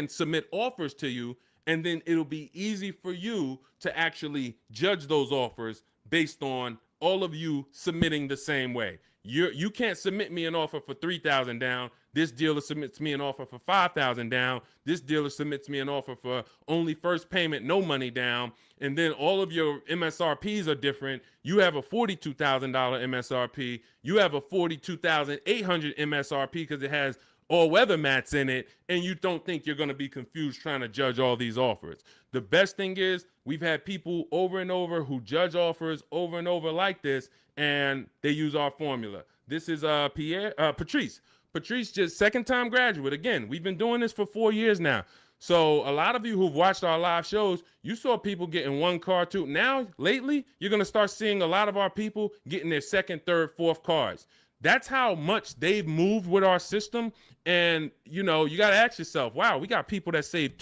submit offers to you, and then it'll be easy for you to actually judge those offers based on all of you submitting the same way. You can't submit me an offer for 3,000 down. This dealer submits me an offer for 5,000 down. This dealer submits me an offer for only first payment, no money down. And then all of your MSRPs are different. You have a $42,000 MSRP. You have a $42,800 MSRP because it has all weather mats in it, and you don't think you're going to be confused trying to judge all these offers. The best thing is we've had people over and over who judge offers over and over like this, and they use our formula. This is Patrice. Patrice, just second-time graduate. Again, we've been doing this for 4 years now. So a lot of you who've watched our live shows, you saw people getting one car too. Now, lately, you're going to start seeing a lot of our people getting their second, third, fourth cars. That's how much they've moved with our system. And, you know, you got to ask yourself, wow, we got people that saved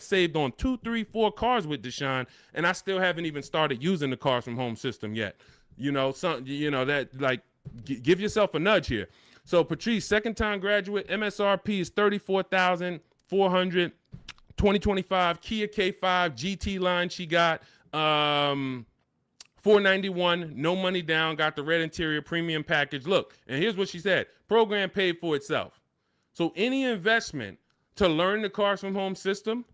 saved on 2, 3, 4 cars with Deshone, and I still haven't even started using the Cars from Home system yet. You know, give yourself a nudge here. So Patrice, second-time graduate, MSRP is $34,400, 2025 Kia K5 GT line she got. $491, no money down, got the red interior premium package. Look, and here's what she said. Program paid for itself. So any investment to learn the Cars from Home system,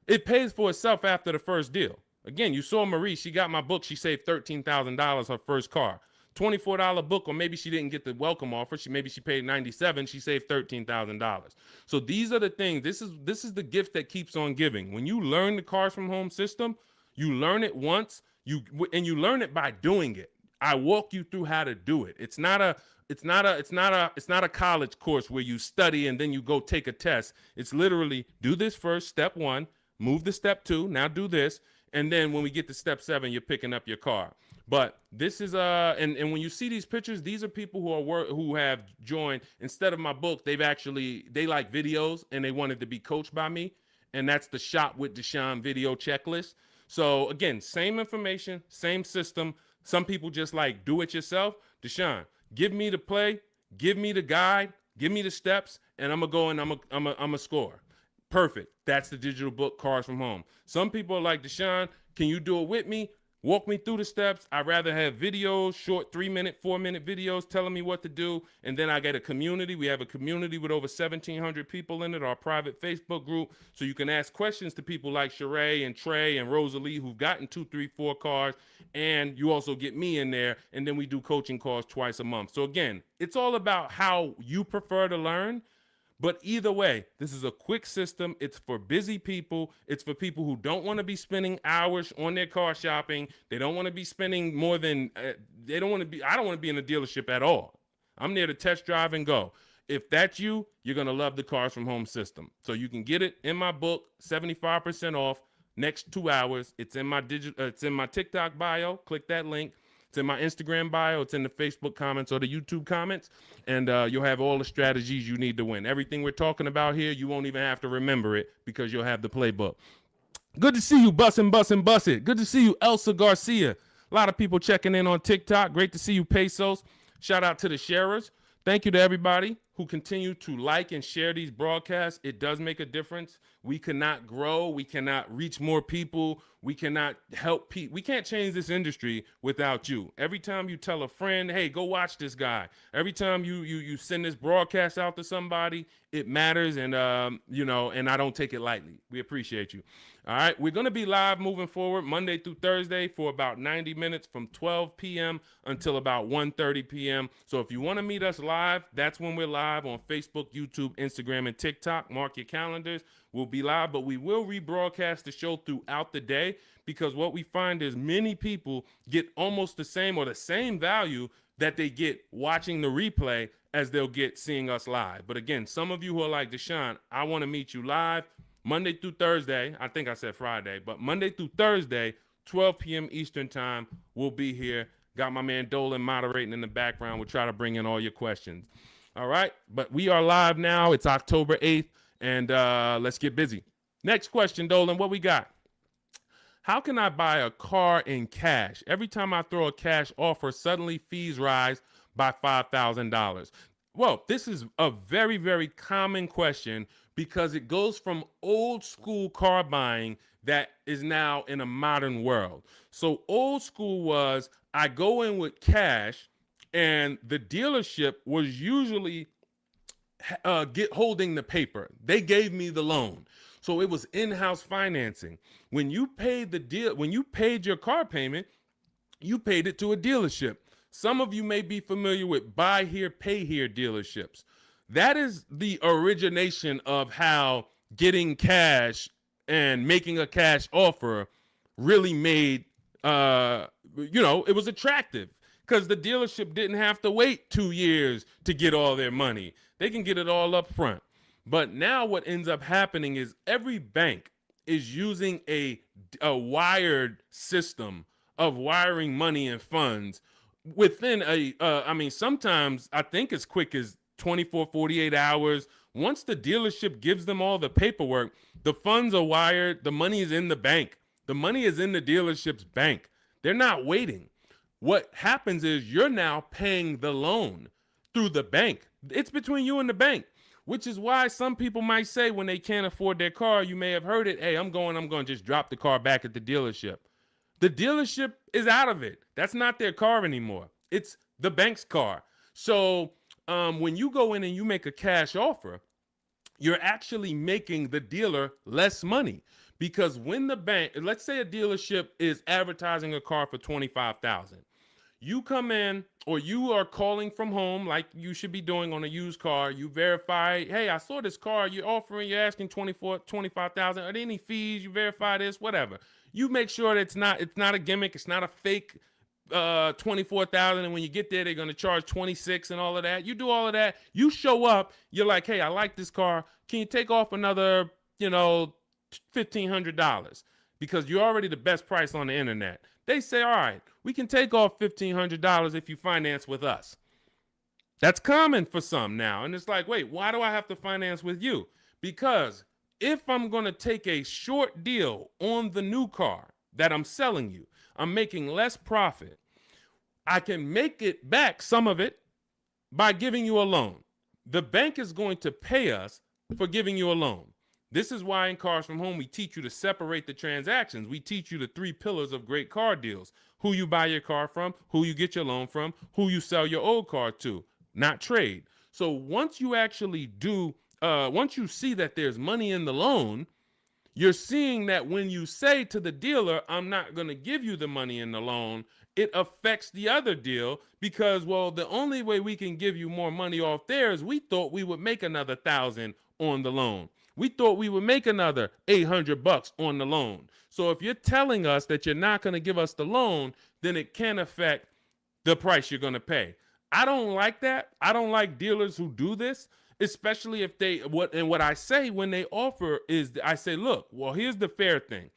it pays for itself after the first deal. Again, you saw Marie, she got my book. She saved $13,000 her first car. $24 book, or maybe she didn't get the welcome offer. Maybe she paid $97. She saved $13,000. So these are the things. This is the gift that keeps on giving. When you learn the Cars from Home system, you learn it once, and you learn it by doing it. I walk you through how to do it. It's not a college course where you study and then you go take a test. It's literally do this first, step 1, move to step 2, now do this, and then when we get to step 7, you're picking up your car. But this is and when you see these pictures, these are people who have joined. Instead of my book, they like videos and they wanted to be coached by me, and that's the Shop with Deshone video checklist. So again, same information, same system. Some people just like do it yourself. Deshone, give me the play, give me the guide, give me the steps, and I'm gonna go and I'm a score. Perfect. That's the digital book, Cars from Home. Some people are like, Deshone, can you do it with me? Walk me through the steps. I'd rather have videos, short 3-minute, 4-minute videos telling me what to do. And then I get a community. We have a community with over 1,700 people in it, our private Facebook group. So you can ask questions to people like Sheree and Trey and Rosalie who've gotten 2, 3, 4 cars. And you also get me in there. And then we do coaching calls twice a month. So again, it's all about how you prefer to learn. But either way, this is a quick system. It's for busy people. It's for people who don't want to be spending hours on their car shopping. They don't want to be spending more than, I don't want to be in a dealership at all. I'm there to test drive and go. If that's you, you're going to love the Cars from Home system. So you can get it in my book, 75% off, next 2 hours. It's in my it's in my TikTok bio. Click that link. It's in my Instagram bio. It's in the Facebook comments or the YouTube comments. And you'll have all the strategies you need to win. Everything we're talking about here, you won't even have to remember it because you'll have the playbook. Good to see you, Bussin'. Good to see you, Elsa Garcia. A lot of people checking in on TikTok. Great to see you, Pesos. Shout out to the sharers. Thank you to everybody who continue to like and share these broadcasts. It does make a difference. We cannot grow. We cannot reach more people. We cannot help people. We can't change this industry without you. Every time you tell a friend, hey, go watch this guy. Every time you send this broadcast out to somebody, it matters. And, and I don't take it lightly. We appreciate you. All right. We're going to be live moving forward Monday through Thursday for about 90 minutes from 12 p.m. until about 1:30 p.m. So if you want to meet us live, that's when we're live on Facebook, YouTube, Instagram, and TikTok. Mark your calendars. We'll be live, but we will rebroadcast the show throughout the day because what we find is many people get almost the same or the same value that they get watching the replay as they'll get seeing us live. But again, some of you who are like, Deshone, I want to meet you live Monday through Thursday. I think I said Friday, but Monday through Thursday, 12 p.m. Eastern time, we'll be here. Got my man Dolan moderating in the background. We'll try to bring in all your questions. All right, but we are live now. It's October 8th. And let's get busy. Next question, Dolan, what we got? How can I buy a car in cash? Every time I throw a cash offer, suddenly fees rise by $5,000. Well, this is a very, very common question because it goes from old school car buying that is now in a modern world. So old school was I go in with cash and the dealership was usually holding the paper. They gave me the loan. So it was in-house financing. When you paid your car payment, you paid it to a dealership. Some of you may be familiar with buy here, pay here dealerships. That is the origination of how getting cash and making a cash offer really made, it was attractive because the dealership didn't have to wait 2 years to get all their money. They can get it all up front. But now what ends up happening is every bank is using a wired system of wiring money and funds within sometimes I think as quick as 24, 48 hours. Once the dealership gives them all the paperwork, the funds are wired. The money is in the bank. The money is in the dealership's bank. They're not waiting. What happens is you're now paying the loan through the bank. It's between you and the bank, which is why some people might say when they can't afford their car, you may have heard it, hey, I'm going to just drop the car back at the dealership. The dealership is out of it. That's not their car anymore. It's the bank's car. So when you go in and you make a cash offer, you're actually making the dealer less money because when the bank, let's say a dealership is advertising a car for $25,000. You come in or you are calling from home like you should be doing on a used car. You verify, hey, I saw this car. You're asking 25,000. Are there any fees? You verify this, whatever. You make sure that it's not a gimmick. It's not a fake 24,000, and when you get there they're going to charge 26 and all of that. You do all of that. You show up, you're like, hey, I like this car. Can you take off another, $1,500? Because you're already the best price on the internet. They say, all right, we can take off $1,500 if you finance with us. That's common for some now. And it's like, wait, why do I have to finance with you? Because if I'm going to take a short deal on the new car that I'm selling you, I'm making less profit. I can make it back, some of it, by giving you a loan. The bank is going to pay us for giving you a loan. This is why in Cars from Home, we teach you to separate the transactions. We teach you the 3 pillars of great car deals: who you buy your car from, who you get your loan from, who you sell your old car to, not trade. So once you actually once you see that there's money in the loan, you're seeing that when you say to the dealer, I'm not going to give you the money in the loan, it affects the other deal because, well, the only way we can give you more money off there is we thought we would make another 1,000 on the loan. We thought we would make another $800 on the loan. So if you're telling us that you're not going to give us the loan, then it can affect the price you're going to pay. I don't like that. I don't like dealers who do this, especially if what I say when they offer is I say, look, well, here's the fair thing.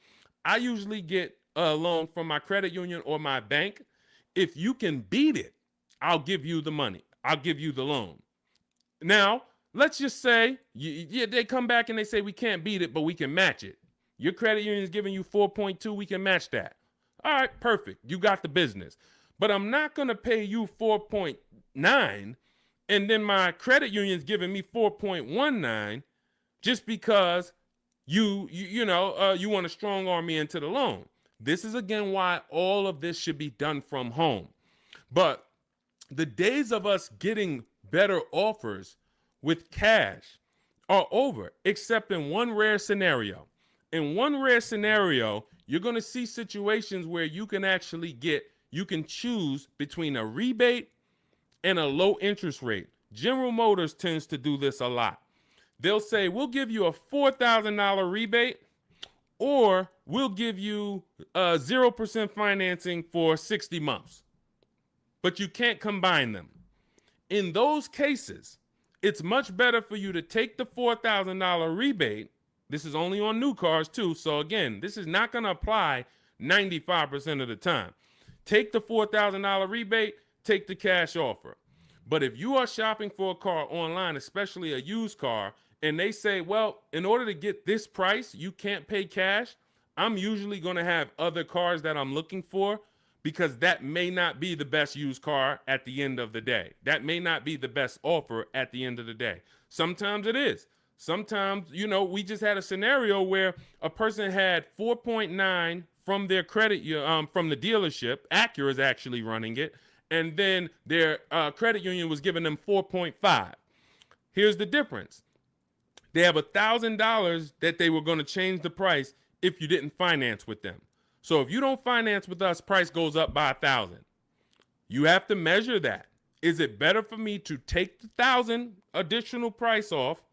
I usually get a loan from my credit union or my bank. If you can beat it, I'll give you the money. I'll give you the loan. Now, let's just say they come back and they say we can't beat it, but we can match it. Your credit union is giving you 4.2. We can match that. All right, perfect. You got the business. But I'm not going to pay you 4.9 and then my credit union is giving me 4.19 just because you want to strong arm me into the loan. This is again why all of this should be done from home. But the days of us getting better offers with cash are over, except in one rare scenario. In one rare scenario, you're going to see situations where you can choose between a rebate and a low interest rate. General Motors tends to do this a lot. They'll say, we'll give you a $4,000 rebate, or we'll give you 0% financing for 60 months. But you can't combine them. In those cases, it's much better for you to take the $4,000 rebate. This is only on new cars too. So again, this is not going to apply 95% of the time. Take the $4,000 rebate, take the cash offer. But if you are shopping for a car online, especially a used car, and they say, well, in order to get this price, you can't pay cash, I'm usually going to have other cars that I'm looking for, because that may not be the best used car at the end of the day. That may not be the best offer at the end of the day. Sometimes it is. Sometimes, we just had a scenario where a person had 4.9 from their credit, from the dealership. Acura is actually running it. And then their credit union was giving them 4.5. Here's the difference. They have $1,000 that they were going to change the price if you didn't finance with them. So if you don't finance with us, price goes up by 1,000. You have to measure that. Is it better for me to take the 1,000 additional price off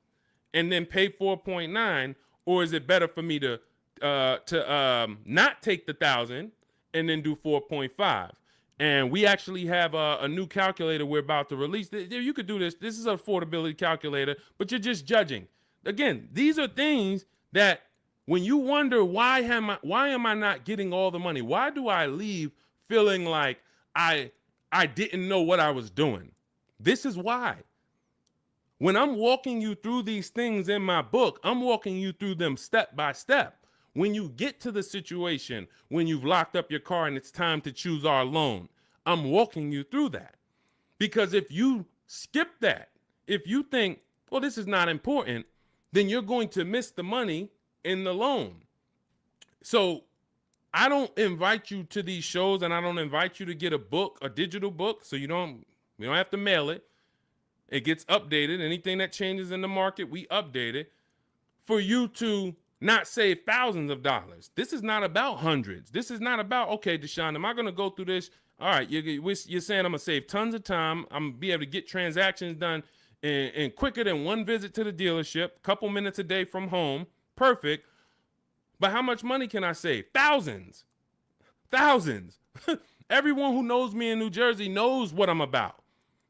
and then pay 4.9, or is it better for me to not take the 1,000 and then do 4.5? And we actually have a new calculator we're about to release. You could do this. This is an affordability calculator, but you're just judging. Again, these are things that when you wonder, why am I not getting all the money? Why do I leave feeling like I didn't know what I was doing? This is why. When I'm walking you through these things in my book, I'm walking you through them step by step. When you get to the situation, when you've locked up your car and it's time to choose our loan, I'm walking you through that. Because if you skip that, if you think, well, this is not important, then you're going to miss the money in the loan. So I don't invite you to these shows, and I don't invite you to get a book, a digital book, so we don't have to mail it. It gets updated. Anything that changes in the market, we update it for you to not save thousands of dollars. This is not about hundreds. This is not about, okay, Deshone, am I going to go through this? All right, you're saying I'm gonna save tons of time. I'm gonna be able to get transactions done in quicker than one visit to the dealership, couple minutes a day from home. Perfect. But how much money can I save? Thousands. Thousands. Everyone who knows me in New Jersey knows what I'm about.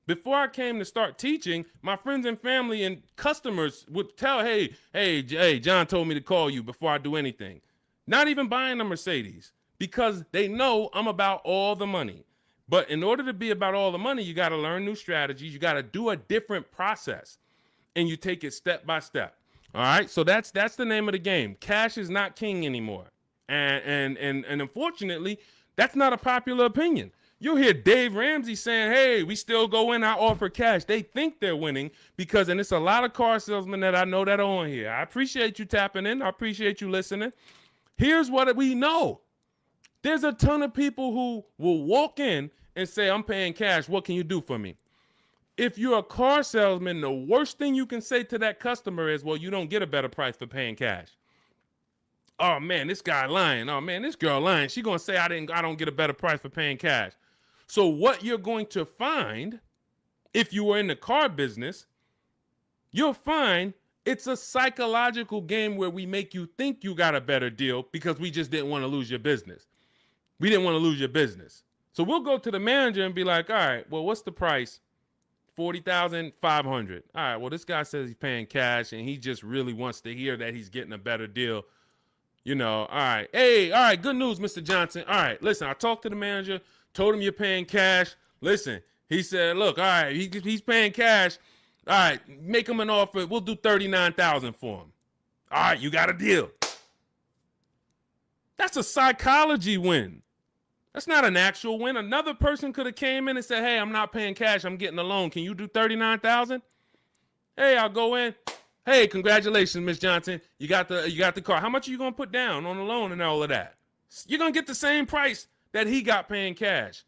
Before I came to start teaching, my friends and family and customers would tell, hey, John told me to call you before I do anything. Not even buying a Mercedes, because they know I'm about all the money. But in order to be about all the money, you got to learn new strategies. You got to do a different process, and you take it step by step. All right, so that's the name of the game. Cash is not king anymore, and unfortunately, that's not a popular opinion. You'll hear Dave Ramsey saying, hey, we still go in, I offer cash. They think they're winning because, and it's a lot of car salesmen that I know that are on here. I appreciate you tapping in. I appreciate you listening. Here's what we know. There's a ton of people who will walk in and say, I'm paying cash. What can you do for me? If you're a car salesman, the worst thing you can say to that customer is, well, you don't get a better price for paying cash. Oh man, this guy lying. Oh man, this girl lying. She gonna say I don't get a better price for paying cash. So what you're going to find, if you were in the car business, you'll find it's a psychological game where we make you think you got a better deal because we just didn't want to lose your business. We didn't want to lose your business. So we'll go to the manager and be like, all right, well, what's the price? $40,500. All right, well, this guy says he's paying cash and he just really wants to hear that he's getting a better deal. You know, all right. Hey, all right, good news, Mr. Johnson. All right, listen, I talked to the manager, told him you're paying cash. Listen, he said, look, all right, he's paying cash. All right, make him an offer. We'll do $39,000 for him. All right, you got a deal. That's a psychology win. That's not an actual win. Another person could have came in and said, hey, I'm not paying cash. I'm getting a loan. Can you do $39,000? Hey, I'll go in. Hey, congratulations, Miss Johnson. You got the car. How much are you going to put down on the loan and all of that? You're going to get the same price that he got paying cash.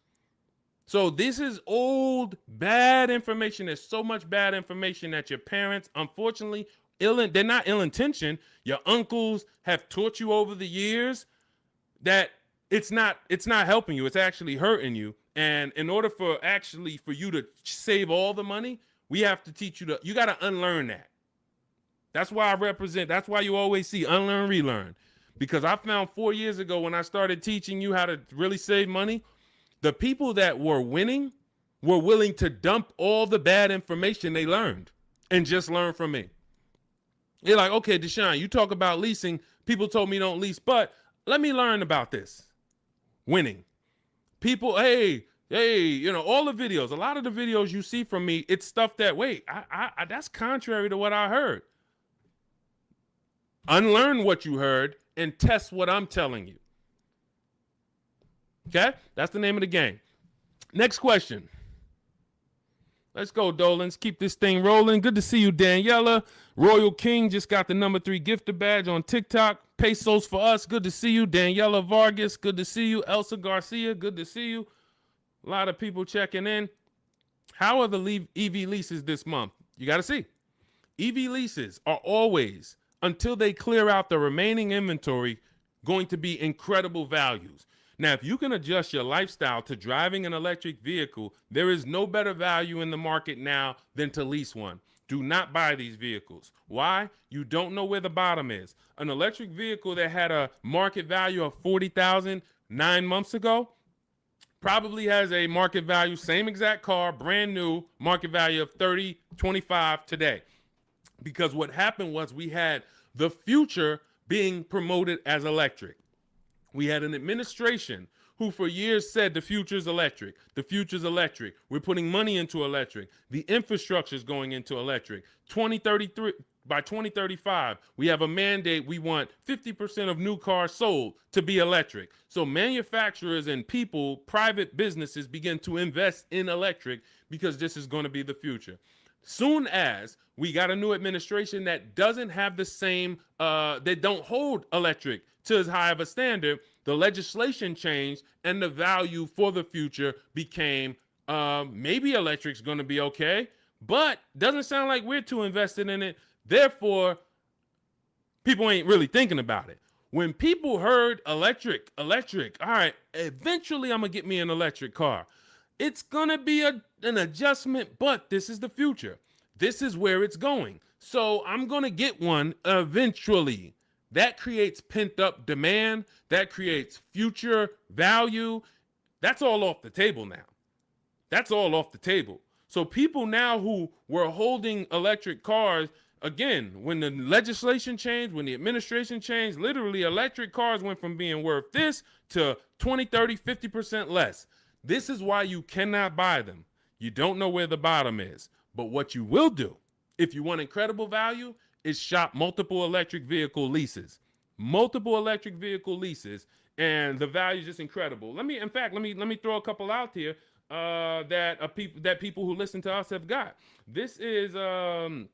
So this is old, bad information. There's so much bad information that your parents, unfortunately, they're not ill-intentioned. Your uncles have taught you over the years that it's not helping you. It's actually hurting you. And in order for you to save all the money, we have to teach you you got to unlearn that. That's why that's why you always see unlearn, relearn. Because I found 4 years ago when I started teaching you how to really save money, the people that were winning were willing to dump all the bad information they learned and just learn from me. You're like, okay, Deshone, you talk about leasing. People told me don't lease, but let me learn about this. Winning. People, hey, all the videos, a lot of the videos you see from me, it's stuff that, that's contrary to what I heard. Unlearn what you heard and test what I'm telling you. Okay? That's the name of the game. Next question. Let's go, Dolans. Keep this thing rolling. Good to see you, Daniela. Royal King just got the #3 gifter badge on TikTok. Pesos for us. Good to see you. Daniela Vargas. Good to see you. Elsa Garcia. Good to see you. A lot of people checking in. How are the EV leases this month? You got to see. EV leases are always, until they clear out the remaining inventory, going to be incredible values. Now, if you can adjust your lifestyle to driving an electric vehicle, there is no better value in the market now than to lease one. Do not buy these vehicles. Why? You don't know where the bottom is. An electric vehicle that had a market value of $40,000 9 months ago probably has a market value, same exact car, brand new, market value of $30, $25 today. Because what happened was we had the future being promoted as electric. We had an administration who for years said the future's electric. The future's electric. We're putting money into electric. The infrastructure is going into electric. 2033, by 2035, we have a mandate. We want 50% of new cars sold to be electric. So manufacturers and people, private businesses begin to invest in electric because this is going to be the future. Soon as we got a new administration that doesn't have the same, they don't hold electric to as high of a standard, the legislation changed and the value for the future became maybe electric's going to be okay, but doesn't sound like we're too invested in it. Therefore, people ain't really thinking about it. When people heard electric, all right, eventually I'm going to get me an electric car. It's going to be an adjustment, but this is the future. This is where it's going. So I'm going to get one eventually. That creates pent up demand. That creates future value. That's all off the table now. That's all off the table. So people now who were holding electric cars, again, when the legislation changed, when the administration changed, literally electric cars went from being worth this to 20, 30, 50% less. This is why you cannot buy them. You don't know where the bottom is. But what you will do, if you want incredible value, is shop multiple electric vehicle leases. Multiple electric vehicle leases, and the value is just incredible. Let me throw a couple out here that people who listen to us have got. This is Sean.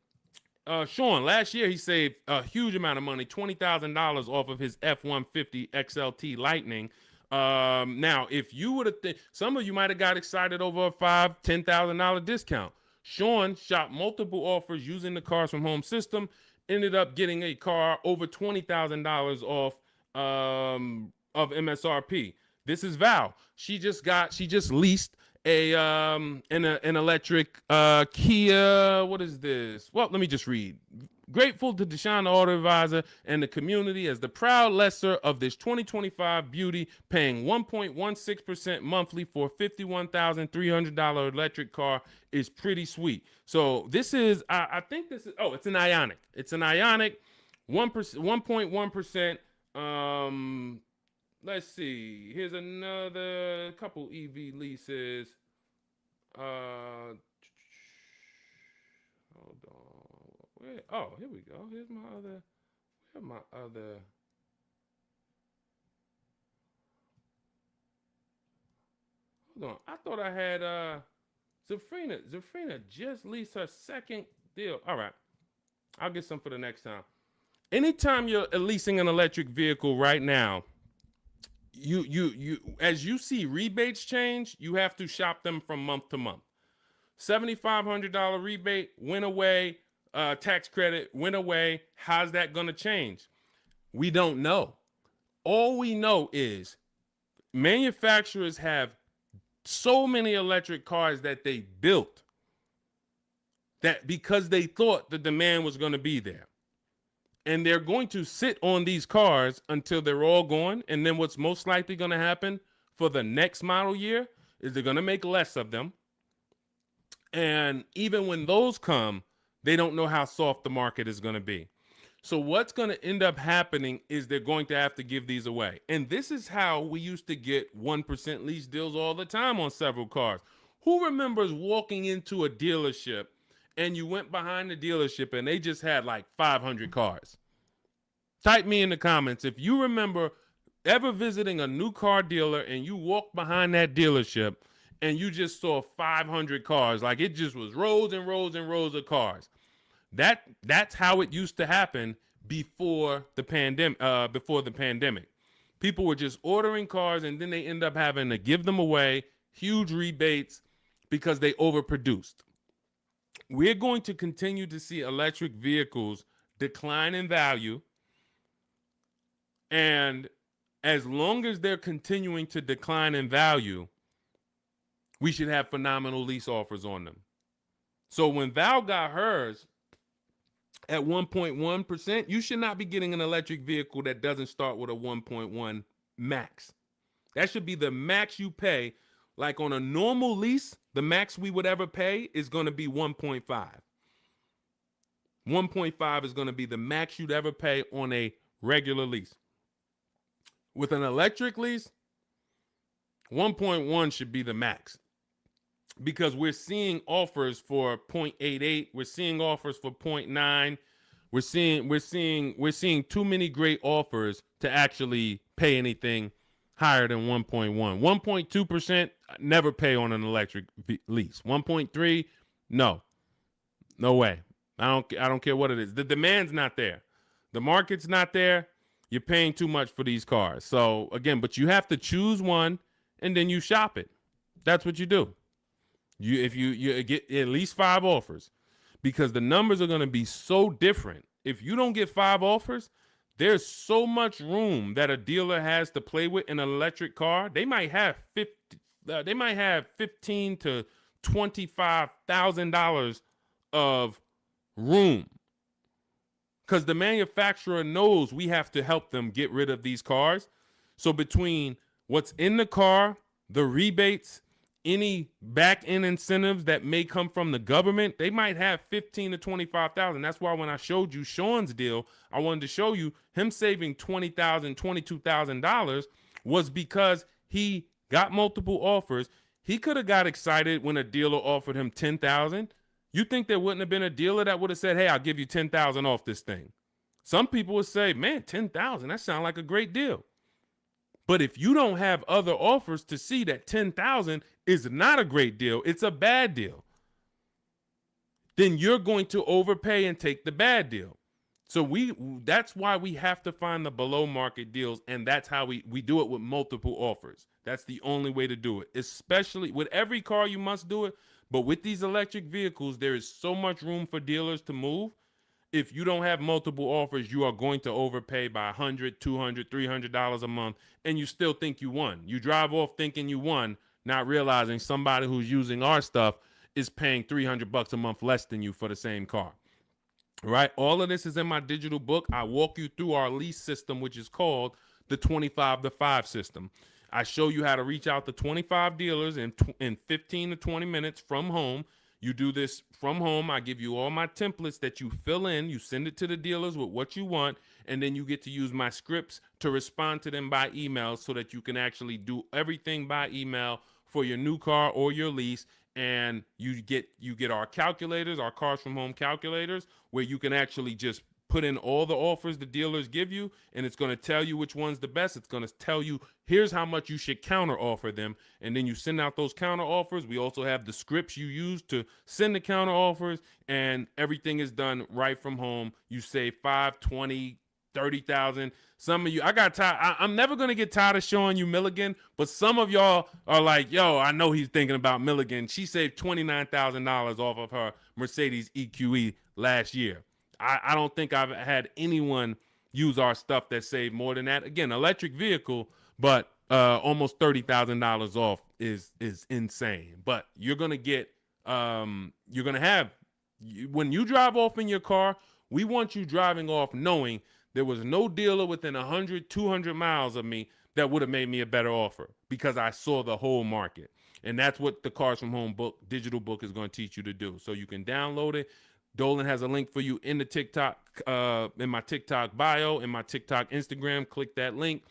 Last year he saved a huge amount of money, $20,000 off of his F-150 XLT Lightning. Now, if you would have, some of you might have got excited over a $5,000-$10,000 discount. Sean shopped multiple offers using the Cars from Home system, ended up getting a car over $20,000 off of MSRP. This is Val. She just leased an electric Kia. What is this? Well, let me just read. Grateful to Deshone the Auto Advisor and the community as the proud lessor of this 2025 beauty, paying 1.16% monthly for a $51,300 electric car is pretty sweet. So this is, I think this is, it's an Ioniq. It's an Ioniq, 1.1%. Let's see. Here's another couple EV leases. Hold on. Here we go. Here's my other. Hold on. I thought I had Zafrina. Zafrina just leased her second deal. All right. I'll get some for the next time. Anytime you're leasing an electric vehicle right now, you as you see rebates change, you have to shop them from month to month. $7,500 rebate went away. Tax credit went away. How's that going to change? We don't know. All we know is manufacturers have so many electric cars that they built that because they thought the demand was going to be there. And they're going to sit on these cars until they're all gone. And then what's most likely going to happen for the next model year is they're going to make less of them. And even when those come, they don't know how soft the market is going to be. So what's going to end up happening is they're going to have to give these away. And this is how we used to get 1% lease deals all the time on several cars. Who remembers walking into a dealership and you went behind the dealership and they just had like 500 cars? Type me in the comments if you remember ever visiting a new car dealer and you walked behind that dealership and you just saw 500 cars, like it just was rows and rows and rows of cars. That's how it used to happen before the pandemic. People were just ordering cars and then they end up having to give them away, huge rebates because they overproduced. We're going to continue to see electric vehicles decline in value. And as long as they're continuing to decline in value, we should have phenomenal lease offers on them. So when Val got hers at 1.1%, you should not be getting an electric vehicle that doesn't start with a 1.1 max. That should be the max you pay. Like on a normal lease, the max we would ever pay is going to be 1.5. 1.5 is going to be the max you'd ever pay on a regular lease. With an electric lease, 1.1 should be the max. Because we're seeing offers for 0.88, we're seeing offers for 0.9. We're seeing too many great offers to actually pay anything higher than 1.1. 1.2%, never pay on an electric lease. 1.3, no way. I don't care what it is. The demand's not there. The market's not there. You're paying too much for these cars. So again, but you have to choose one and then you shop it. That's what you do. If you get at least 5 offers, because the numbers are going to be so different. If you don't get 5 offers, There's so much room that a dealer has to play with in an electric car. They might have 15 to $25,000 of room, because the manufacturer knows we have to help them get rid of these cars. So between what's in the car, the rebates, any back end incentives that may come from the government, they might have 15 to 25,000. That's why when I showed you Sean's deal, I wanted to show you him saving $20,000, $22,000 was because he got multiple offers. He could have got excited when a dealer offered him 10,000. You think there wouldn't have been a dealer that would have said, hey, I'll give you 10,000 off this thing? Some people would say, man, 10,000, that sounds like a great deal. But if you don't have other offers to see that 10,000 is not a great deal, it's a bad deal, then you're going to overpay and take the bad deal. So that's why we have to find the below market deals, and that's how we do it with multiple offers. That's the only way to do it, especially with every car you must do it. But with these electric vehicles, there is so much room for dealers to move. If you don't have multiple offers, you are going to overpay by $100, $200, $300 a month, and you still think you won. You drive off thinking you won, not realizing somebody who's using our stuff is paying $300 a month less than you for the same car. Right? All of this is in my digital book. I walk you through our lease system, which is called the 25-to-5 system. I show you how to reach out to 25 dealers in 15 to 20 minutes from home. You do this from home. I give you all my templates that you fill in. You send it to the dealers with what you want, and then you get to use my scripts to respond to them by email so that you can actually do everything by email for your new car or your lease. And you get our calculators, our Cars from Home calculators, where you can actually just put in all the offers the dealers give you, and it's going to tell you which one's the best. It's going to tell you, here's how much you should counter offer them. And then you send out those counter offers. We also have the scripts you use to send the counter offers, and everything is done right from home. You save 5, 20, 30,000. Some of you, I got tired. I'm never going to get tired of showing you Milligan, but some of y'all are like, yo, I know he's thinking about Milligan. She saved $29,000 off of her Mercedes EQE last year. I don't think I've had anyone use our stuff that saved more than that. Again, electric vehicle, but almost $30,000 off is insane. But you're going to get, you're going to have, when you drive off in your car, we want you driving off knowing there was no dealer within 100, 200 miles of me that would have made me a better offer, because I saw the whole market. And that's what the Cars from Home book, digital book, is going to teach you to do. So you can download it. Dolan has a link for you in the TikTok, in my TikTok bio, in my TikTok Instagram. Click that link.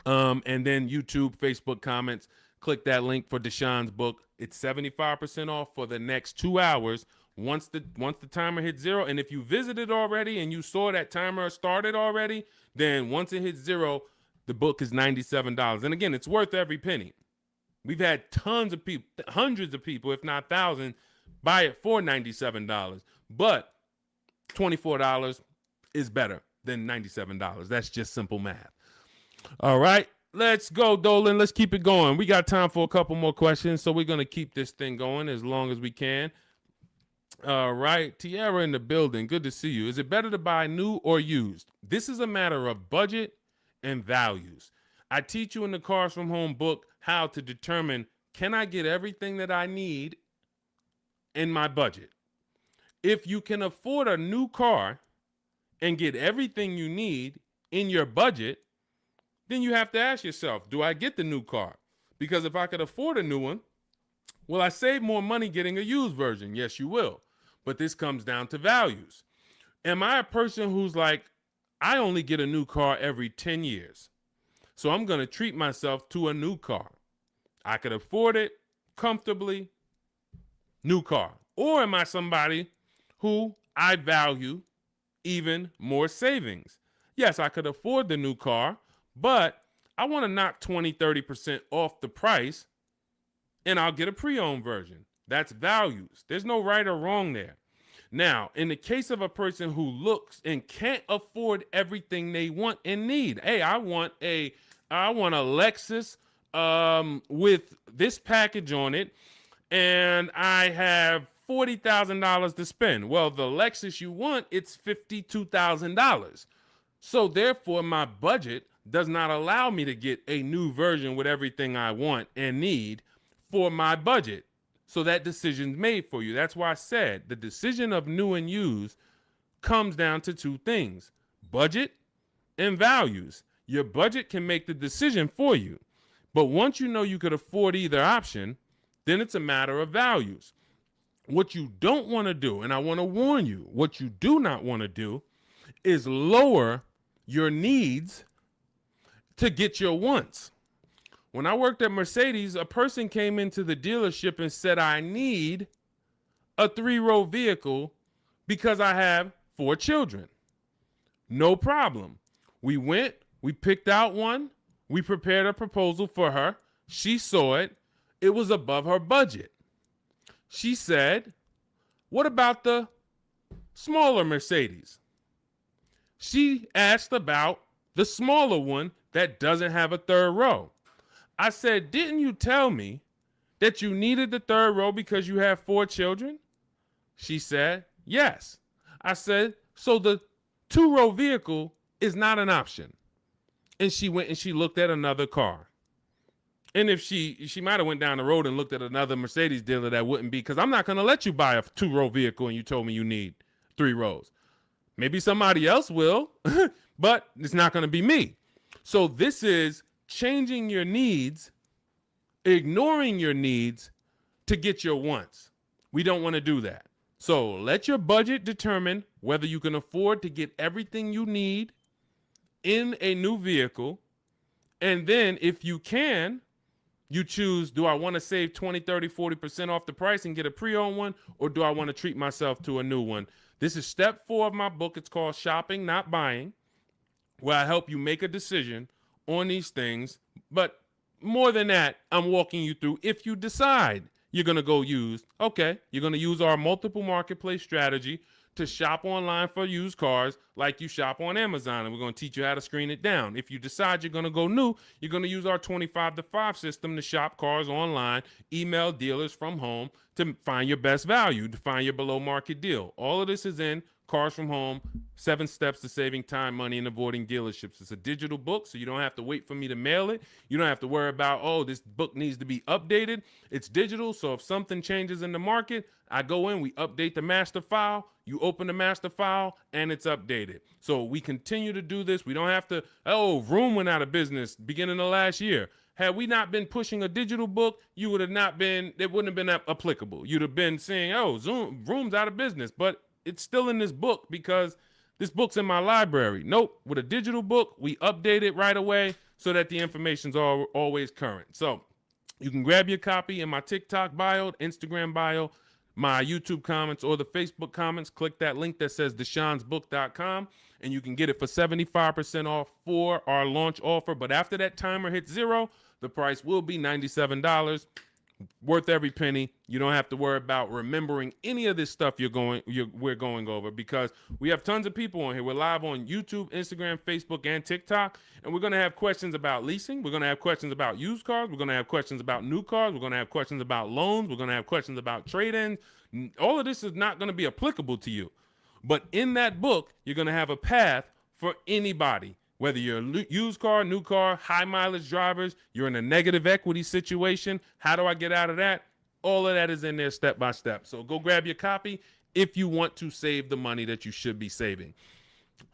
And then YouTube, Facebook comments, click that link for Deshaun's book. It's 75% off for the next 2 hours. Once the timer hits 0, and if you visited already and you saw that timer started already, then once it hits 0, the book is $97. And again, it's worth every penny. We've had tons of people, hundreds of people, if not thousands, buy it for $97. But $24 is better than $97. That's just simple math. All right, let's go, Dolan. Let's keep it going. We got time for a couple more questions, so we're going to keep this thing going as long as we can. All right, Tiara in the building. Good to see you. Is it better to buy new or used? This is a matter of budget and values. I teach you in the Cars from Home book how to determine, can I get everything that I need in my budget? If you can afford a new car and get everything you need in your budget, then you have to ask yourself, do I get the new car? Because if I could afford a new one, will I save more money getting a used version? Yes, you will. But this comes down to values. Am I a person who's like, I only get a new car every 10 years, so I'm going to treat myself to a new car? I could afford it comfortably, new car. Or am I somebody who I value even more savings? Yes, I could afford the new car, but I want to knock 20, 30% off the price, and I'll get a pre-owned version. That's values. There's no right or wrong there. Now, in the case of a person who looks and can't afford everything they want and need, hey, I want a Lexus with this package on it, and I have $40,000 to spend. Well, the Lexus you want, it's $52,000. So therefore, my budget does not allow me to get a new version with everything I want and need for my budget. So that decision's made for you. That's why I said the decision of new and used comes down to two things: budget and values. Your budget can make the decision for you. But once you know you could afford either option, then it's a matter of values. What you don't want to do, and I want to warn you, what you do not want to do is lower your needs to get your wants. When I worked at Mercedes, a person came into the dealership and said, I need a 3-row vehicle because I have 4 children. No problem. We went, we picked out one, we prepared a proposal for her. She saw it. It was above her budget. She said, what about the smaller Mercedes? She asked about the smaller one that doesn't have a 3rd row. I said, didn't you tell me that you needed the 3rd row because you have 4 children? She said, yes. I said, so the 2-row vehicle is not an option. And she went and she looked at another car. And if she might have went down the road and looked at another Mercedes dealer, that wouldn't be, because I'm not going to let you buy a 2-row vehicle and you told me you need 3 rows. Maybe somebody else will, but it's not going to be me. So this is changing your needs, ignoring your needs to get your wants. We don't want to do that. So let your budget determine whether you can afford to get everything you need in a new vehicle. And then if you can, you choose, do I want to save 20, 30, 40% off the price and get a pre-owned one, or do I want to treat myself to a new one? This is step 4 of my book. It's called Shopping, Not Buying, where I help you make a decision on these things. But more than that, I'm walking you through, if you decide you're going to go used, okay, you're going to use our multiple marketplace strategy to shop online for used cars like you shop on Amazon, and we're going to teach you how to screen it down. If you decide you're going to go new, you're going to use our 25 to 5 system to shop cars online, email dealers from home to find your best value, to find your below market deal. All of this is in Cars from Home, 7 Steps to Saving Time, Money, and Avoiding Dealerships. It's a digital book, so you don't have to wait for me to mail it. You don't have to worry about, oh, this book needs to be updated. It's digital, so if something changes in the market, I go in, we update the master file, you open the master file, and it's updated. So we continue to do this. We don't have to, oh, Vroom went out of business beginning of last year. Had we not been pushing a digital book, you would have not been, it wouldn't have been applicable. You'd have been saying, oh, Vroom's out of business, but it's still in this book because this book's in my library. Nope. With a digital book, we update it right away so that the information's always current. So you can grab your copy in my TikTok bio, Instagram bio, my YouTube comments, or the Facebook comments. Click that link that says deshonsbook.com, and you can get it for 75% off for our launch offer. But after that timer hits 0, the price will be $97. Worth every penny. You don't have to worry about remembering any of this stuff we're going over, because we have tons of people on here. We're live on YouTube, Instagram, Facebook, and TikTok, and we're going to have questions about leasing. We're going to have questions about used cars. We're going to have questions about new cars. We're going to have questions about loans. We're going to have questions about trade-ins. All of this is not going to be applicable to you, but in that book, you're going to have a path for anybody. Whether you're a used car, new car, high mileage drivers, you're in a negative equity situation, how do I get out of that? All of that is in there step by step. So go grab your copy if you want to save the money that you should be saving.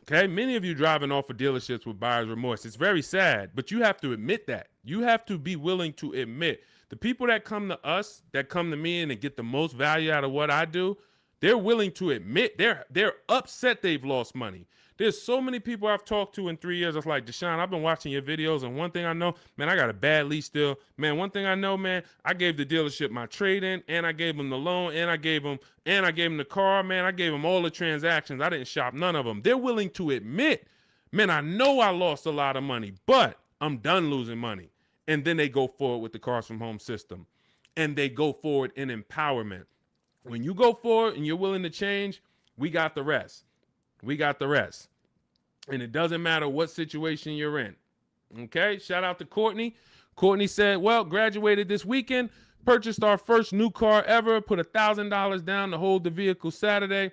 Okay, many of you driving off of dealerships with buyer's remorse. It's very sad, but you have to admit that. You have to be willing to admit the people that come to us, that come to me and they get the most value out of what I do, they're willing to admit they're upset they've lost money. There's so many people I've talked to in 3 years. That's like, Deshone, I've been watching your videos, and one thing I know, man, I got a bad lease deal. Man, one thing I know, man, I gave the dealership my trade-in, and I gave them the loan, and I gave them the car, man. I gave them all the transactions. I didn't shop none of them. They're willing to admit, man, I know I lost a lot of money, but I'm done losing money. And then they go forward with the Cars from Home system, and they go forward in empowerment. When you go forward and you're willing to change, we got the rest. We got the rest. And it doesn't matter what situation you're in. Okay, shout out to Courtney. Courtney said, well, graduated this weekend, purchased our first new car ever, put $1,000 down to hold the vehicle Saturday.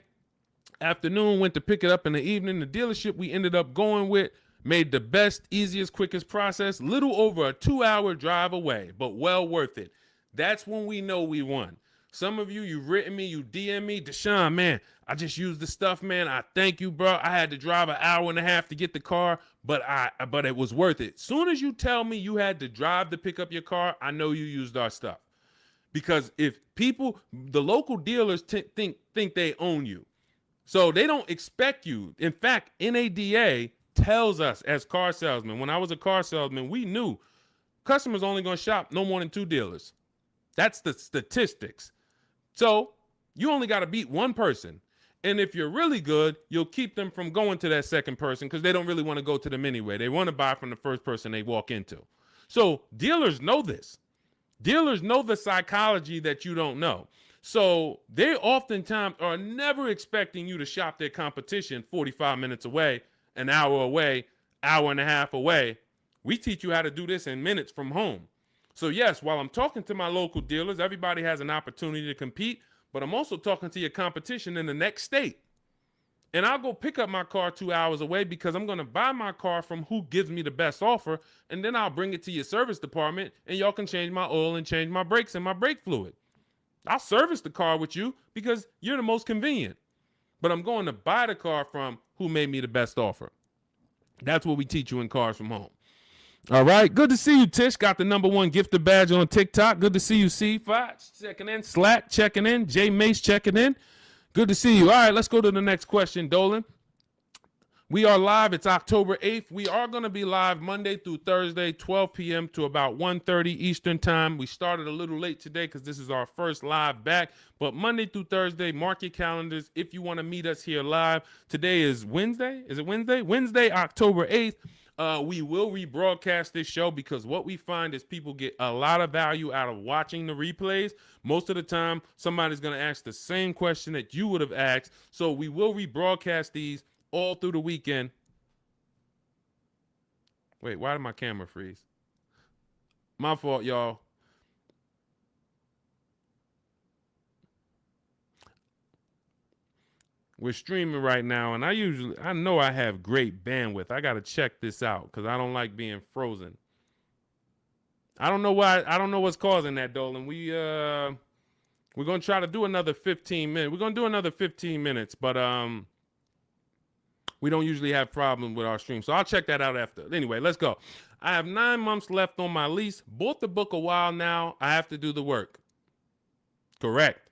Afternoon, went to pick it up in the evening. The dealership we ended up going with made the best, easiest, quickest process, little over a 2-hour drive away, but well worth it. That's when we know we won. Some of you, you've written me, you DM me, Deshone, man, I just used the stuff, man. I thank you, bro. I had to drive an hour and a half to get the car, but it was worth it. Soon as you tell me you had to drive to pick up your car, I know you used our stuff. Because if people, the local dealers think they own you. So they don't expect you. In fact, NADA tells us as car salesmen, when I was a car salesman, we knew customers only going to shop no more than 2 dealers. That's the statistics. So you only got to beat one person. And if you're really good, you'll keep them from going to that second person because they don't really want to go to them anyway. They want to buy from the first person they walk into. So dealers know this. Dealers know the psychology that you don't know. So they oftentimes are never expecting you to shop their competition 45 minutes away, an hour away, hour and a half away. We teach you how to do this in minutes from home. So yes, while I'm talking to my local dealers, everybody has an opportunity to compete, but I'm also talking to your competition in the next state. And I'll go pick up my car 2 hours away because I'm going to buy my car from who gives me the best offer. And then I'll bring it to your service department and y'all can change my oil and change my brakes and my brake fluid. I'll service the car with you because you're the most convenient. But I'm going to buy the car from who made me the best offer. That's what we teach you in Cars from Home. All right. Good to see you, Tish. Got the #1 gifted badge on TikTok. Good to see you, C5 checking in. Slack checking in. J Mace checking in. Good to see you. All right, let's go to the next question, Dolan. We are live. It's October 8th. We are going to be live Monday through Thursday, 12 p.m. to about 1:30 Eastern time. We started a little late today because this is our first live back. But Monday through Thursday, mark your calendars if you want to meet us here live. Today is Wednesday. Is it Wednesday? Wednesday, October 8th. We will rebroadcast this show because what we find is people get a lot of value out of watching the replays. Most of the time, somebody's going to ask the same question that you would have asked. So we will rebroadcast these all through the weekend. Wait, why did my camera freeze? My fault, y'all. We're streaming right now, and I know I have great bandwidth. I got to check this out because I don't like being frozen. I don't know why. I don't know what's causing that, Dolan. We're going to try to do another 15 minutes. We're going to do another 15 minutes, but we don't usually have problems with our stream. So I'll check that out after. Anyway, let's go. I have 9 months left on my lease. Bought the book a while now. I have to do the work. Correct.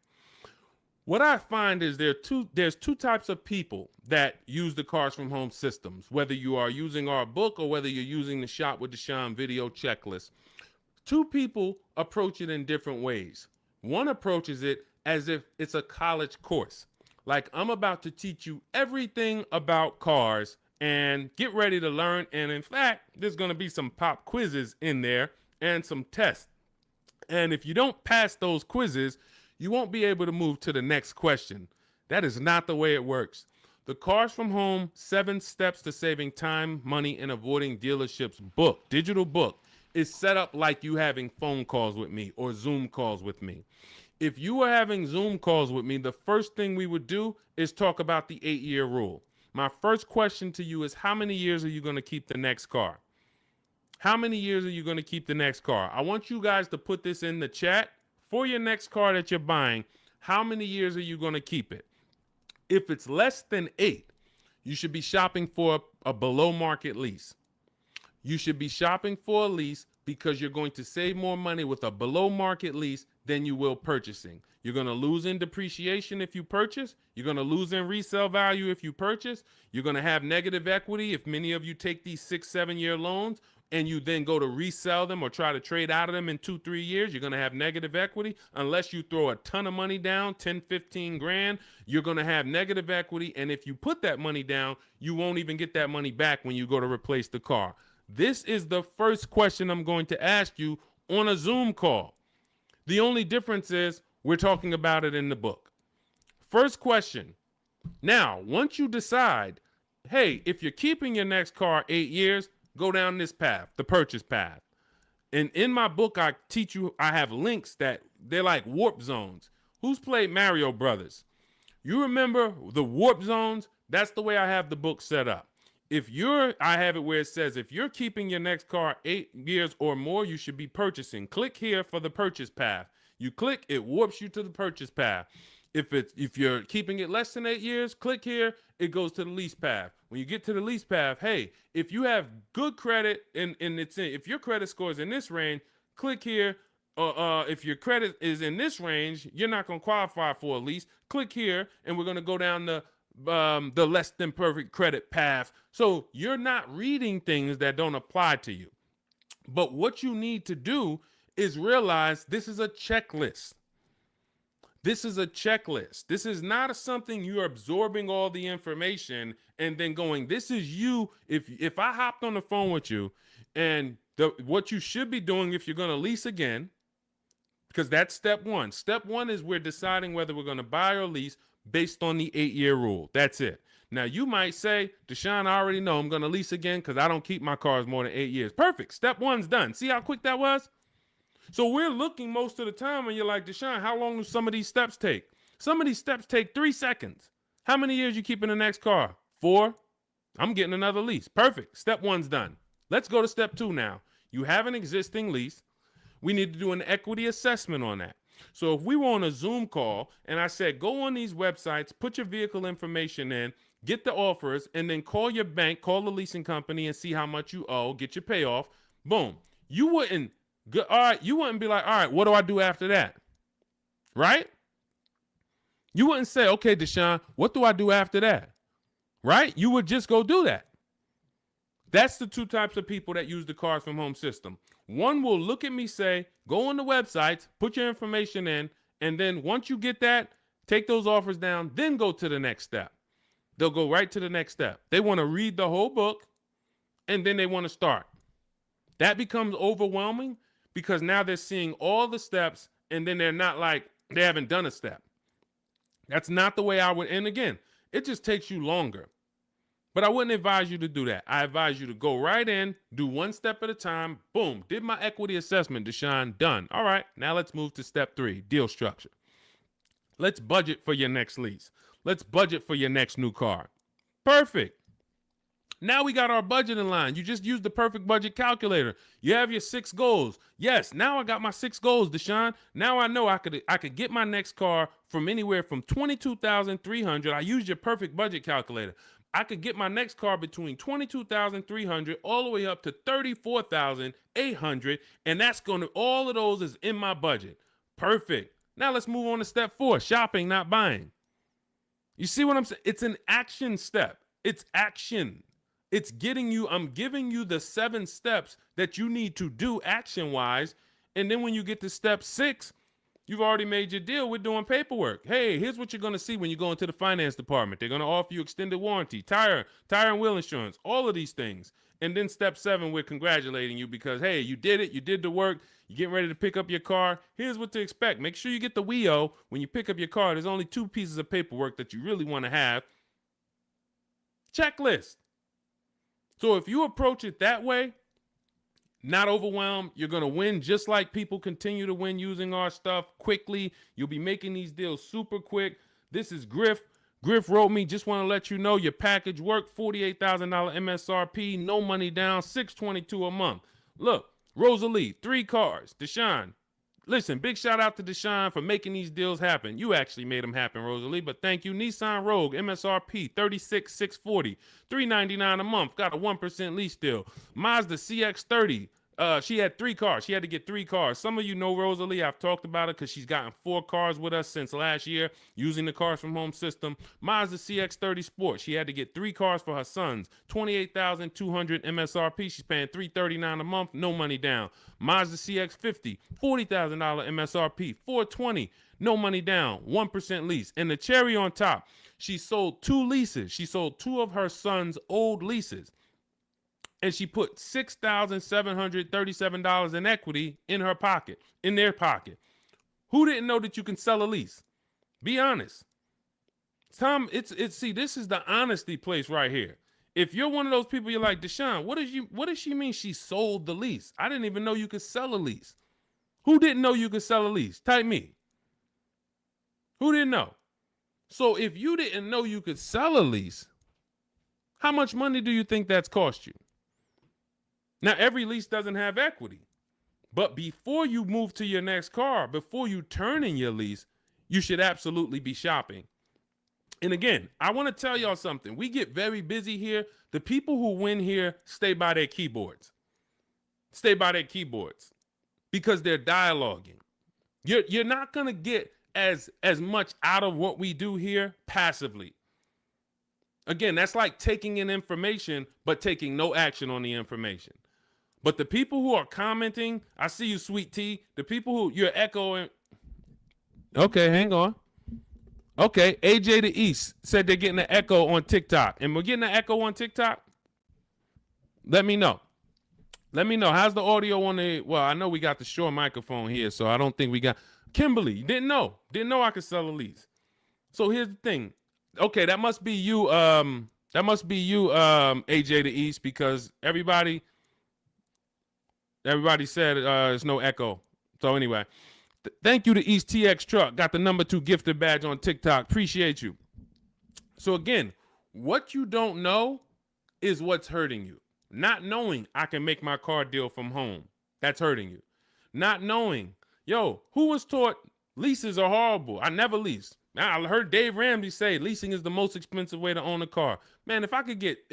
What I find is there's two types of people that use the Cars from Home systems, whether you are using our book or whether you're using the Shop with Deshone video checklist. 2 people approach it in different ways. One approaches it as if it's a college course. Like, I'm about to teach you everything about cars and get ready to learn. And in fact, there's going to be some pop quizzes in there and some tests. And if you don't pass those quizzes, you won't be able to move to the next question. That is not the way it works. The Cars from Home 7 Steps to Saving Time, Money, and Avoiding Dealerships book, digital book, is set up like you having phone calls with me or Zoom calls with me. If you were having Zoom calls with me, the first thing we would do is talk about the 8-year rule. My first question to you is, how many years are you going to keep the next car? How many years are you going to keep the next car? I want you guys to put this in the chat. For your next car that you're buying, how many years are you going to keep it? If it's less than 8, you should be shopping for a below market lease. You should be shopping for a lease because you're going to save more money with a below market lease than you will purchasing. You're going to lose in depreciation if you purchase. You're going to lose in resale value if you purchase. You're going to have negative equity if many of you take these 6-7 year loans and you then go to resell them or try to trade out of them in 2-3 years. You're going to have negative equity. Unless you throw a ton of money down, 10, 15 grand, you're going to have negative equity. And if you put that money down, you won't even get that money back when you go to replace the car. This is the first question I'm going to ask you on a Zoom call. The only difference is we're talking about it in the book. First question. Now, once you decide, hey, if you're keeping your next car 8 years, go down this path, the purchase path. And in my book, I teach you, I have links that they're like warp zones. Who's played Mario Brothers? You remember the warp zones? That's the way I have the book set up. I have it where it says, if you're keeping your next car 8 years or more, you should be purchasing. Click here for the purchase path. You click, it warps you to the purchase path. If you're keeping it less than 8 years, click here, it goes to the lease path. When you get to the lease path, hey, if you have good credit if your credit score is in this range, click here. If your credit is in this range, you're not going to qualify for a lease. Click here, and we're going to go down the less than perfect credit path. So you're not reading things that don't apply to you. But what you need to do is realize this is a checklist. This is a checklist. This is not something you're absorbing all the information and then going, this is you. If I hopped on the phone with you, and what you should be doing if you're going to lease again, because that's step one. Step one is we're deciding whether we're going to buy or lease based on the 8-year rule. That's it. Now, you might say, Deshone, I already know I'm going to lease again because I don't keep my cars more than 8 years. Perfect. Step one's done. See how quick that was? So we're looking most of the time and you're like, Deshone, how long do some of these steps take? Some of these steps take 3 seconds. How many years you keep in the next car? 4? I'm getting another lease. Perfect. Step one's done. Let's go to step 2 now. You have an existing lease. We need to do an equity assessment on that. So if we were on a Zoom call and I said, go on these websites, put your vehicle information in, get the offers, and then call your bank, call the leasing company and see how much you owe, get your payoff, boom. You wouldn't be like, all right, what do I do after that? Right? You wouldn't say, okay, Deshone, what do I do after that? Right? You would just go do that. That's the 2 types of people that use the Cars from Home system. One will look at me, say, go on the websites, put your information in, and then once you get that, take those offers down, then go to the next step. They'll go right to the next step. They want to read the whole book, and then they want to start. That becomes overwhelming because now they're seeing all the steps, and then they're not like, they haven't done a step. That's not the way I would, and again, it just takes you longer. But I wouldn't advise you to do that. I advise you to go right in, do 1 step at a time. Boom, did my equity assessment, Deshone, done. All right, now let's move to step 3, deal structure. Let's budget for your next lease. Let's budget for your next new car. Perfect. Now we got our budget in line. You just used the perfect budget calculator. You have your 6 goals. Yes, now I got my 6 goals, Deshone. Now I know I could get my next car from anywhere from $22,300. I used your perfect budget calculator. I could get my next car between $22,300 all the way up to $34,800, and that's all of those is in my budget. Perfect. Now let's move on to step 4, shopping, not buying. You see what I'm saying? It's an action step. It's action. It's I'm giving you the 7 steps that you need to do action-wise, and then when you get to step 6, you've already made your deal. We're doing paperwork. Hey, here's what you're going to see when you go into the finance department. They're going to offer you extended warranty, tire and wheel insurance, all of these things. And then step 7, we're congratulating you because, hey, you did it. You did the work. You're getting ready to pick up your car. Here's what to expect. Make sure you get the WIO when you pick up your car. There's only 2 pieces of paperwork that you really want to have. Checklist. So if you approach it that way, not overwhelmed, you're going to win just like people continue to win using our stuff quickly. You'll be making these deals super quick. This is Griff. Griff wrote me, just want to let you know your package worked, $48,000 MSRP, no money down, $622 a month. Look, Rosalie, 3 cars. Deshone. Listen, big shout out to Deshone for making these deals happen. You actually made them happen, Rosalie, but thank you. Nissan Rogue, MSRP, $36,640, $399 a month. Got a 1% lease deal. Mazda CX-30. She had 3 cars. She had to get 3 cars. Some of you know Rosalie. I've talked about it because she's gotten 4 cars with us since last year using the Cars from Home system. Mazda CX-30 Sport. She had to get 3 cars for her sons. $28,200 MSRP. She's paying $339 a month. No money down. Mazda CX-50. $40,000 MSRP. $420. No money down. 1% lease. And the cherry on top, she sold 2 leases. She sold 2 of her sons' old leases. And she put $6,737 in equity in her pocket, in their pocket. Who didn't know that you can sell a lease? Be honest. Tom, see, this is the honesty place right here. If you're one of those people, you're like, Deshone, what does she mean she sold the lease? I didn't even know you could sell a lease. Who didn't know you could sell a lease? Type me. Who didn't know? So if you didn't know you could sell a lease, how much money do you think that's cost you? Now, every lease doesn't have equity, but before you move to your next car, before you turn in your lease, you should absolutely be shopping. And again, I want to tell y'all something. We get very busy here. The people who win here stay by their keyboards. Stay by their keyboards because they're dialoguing. You're not going to get as much out of what we do here passively. Again, that's like taking in information but taking no action on the information. But the people who are commenting, I see you, Sweet Tea. The people who you're echoing. Okay, hang on. Okay, AJ the East said they're getting an echo on TikTok. And we're getting an echo on TikTok? Let me know. Let me know. How's the audio on the... Well, I know we got the Shure microphone here, so I don't think we got... Kimberly, you didn't know. Didn't know I could sell a lease. So here's the thing. Okay, that must be you, AJ the East, because everybody said there's no echo. So anyway... Thank you to East TX Truck. Got the #2 gifted badge on TikTok. Appreciate you. So again, what you don't know is what's hurting you. Not knowing I can make my car deal from home. That's hurting you. Not knowing, who was taught leases are horrible? I never leased. I heard Dave Ramsey say leasing is the most expensive way to own a car. Man, if I could get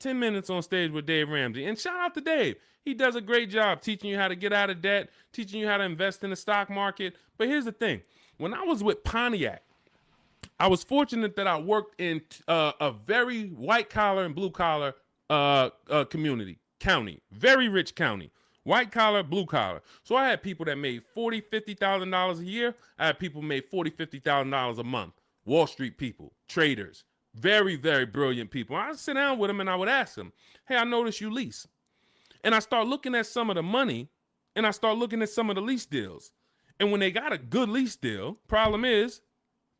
10 minutes on stage with Dave Ramsey, and shout out to Dave. He does a great job teaching you how to get out of debt, teaching you how to invest in the stock market. But here's the thing. When I was with Pontiac, I was fortunate that I worked in a very white collar and blue collar county, very rich county. White collar, blue collar. So I had people that made $40,000, $50,000 a year. I had people who made $40,000, $50,000 a month. Wall Street people, traders, very, very brilliant people. I'd sit down with them and I would ask them, hey, I noticed you lease. And I start looking at some of the money and I start looking at some of the lease deals. And when they got a good lease deal, problem is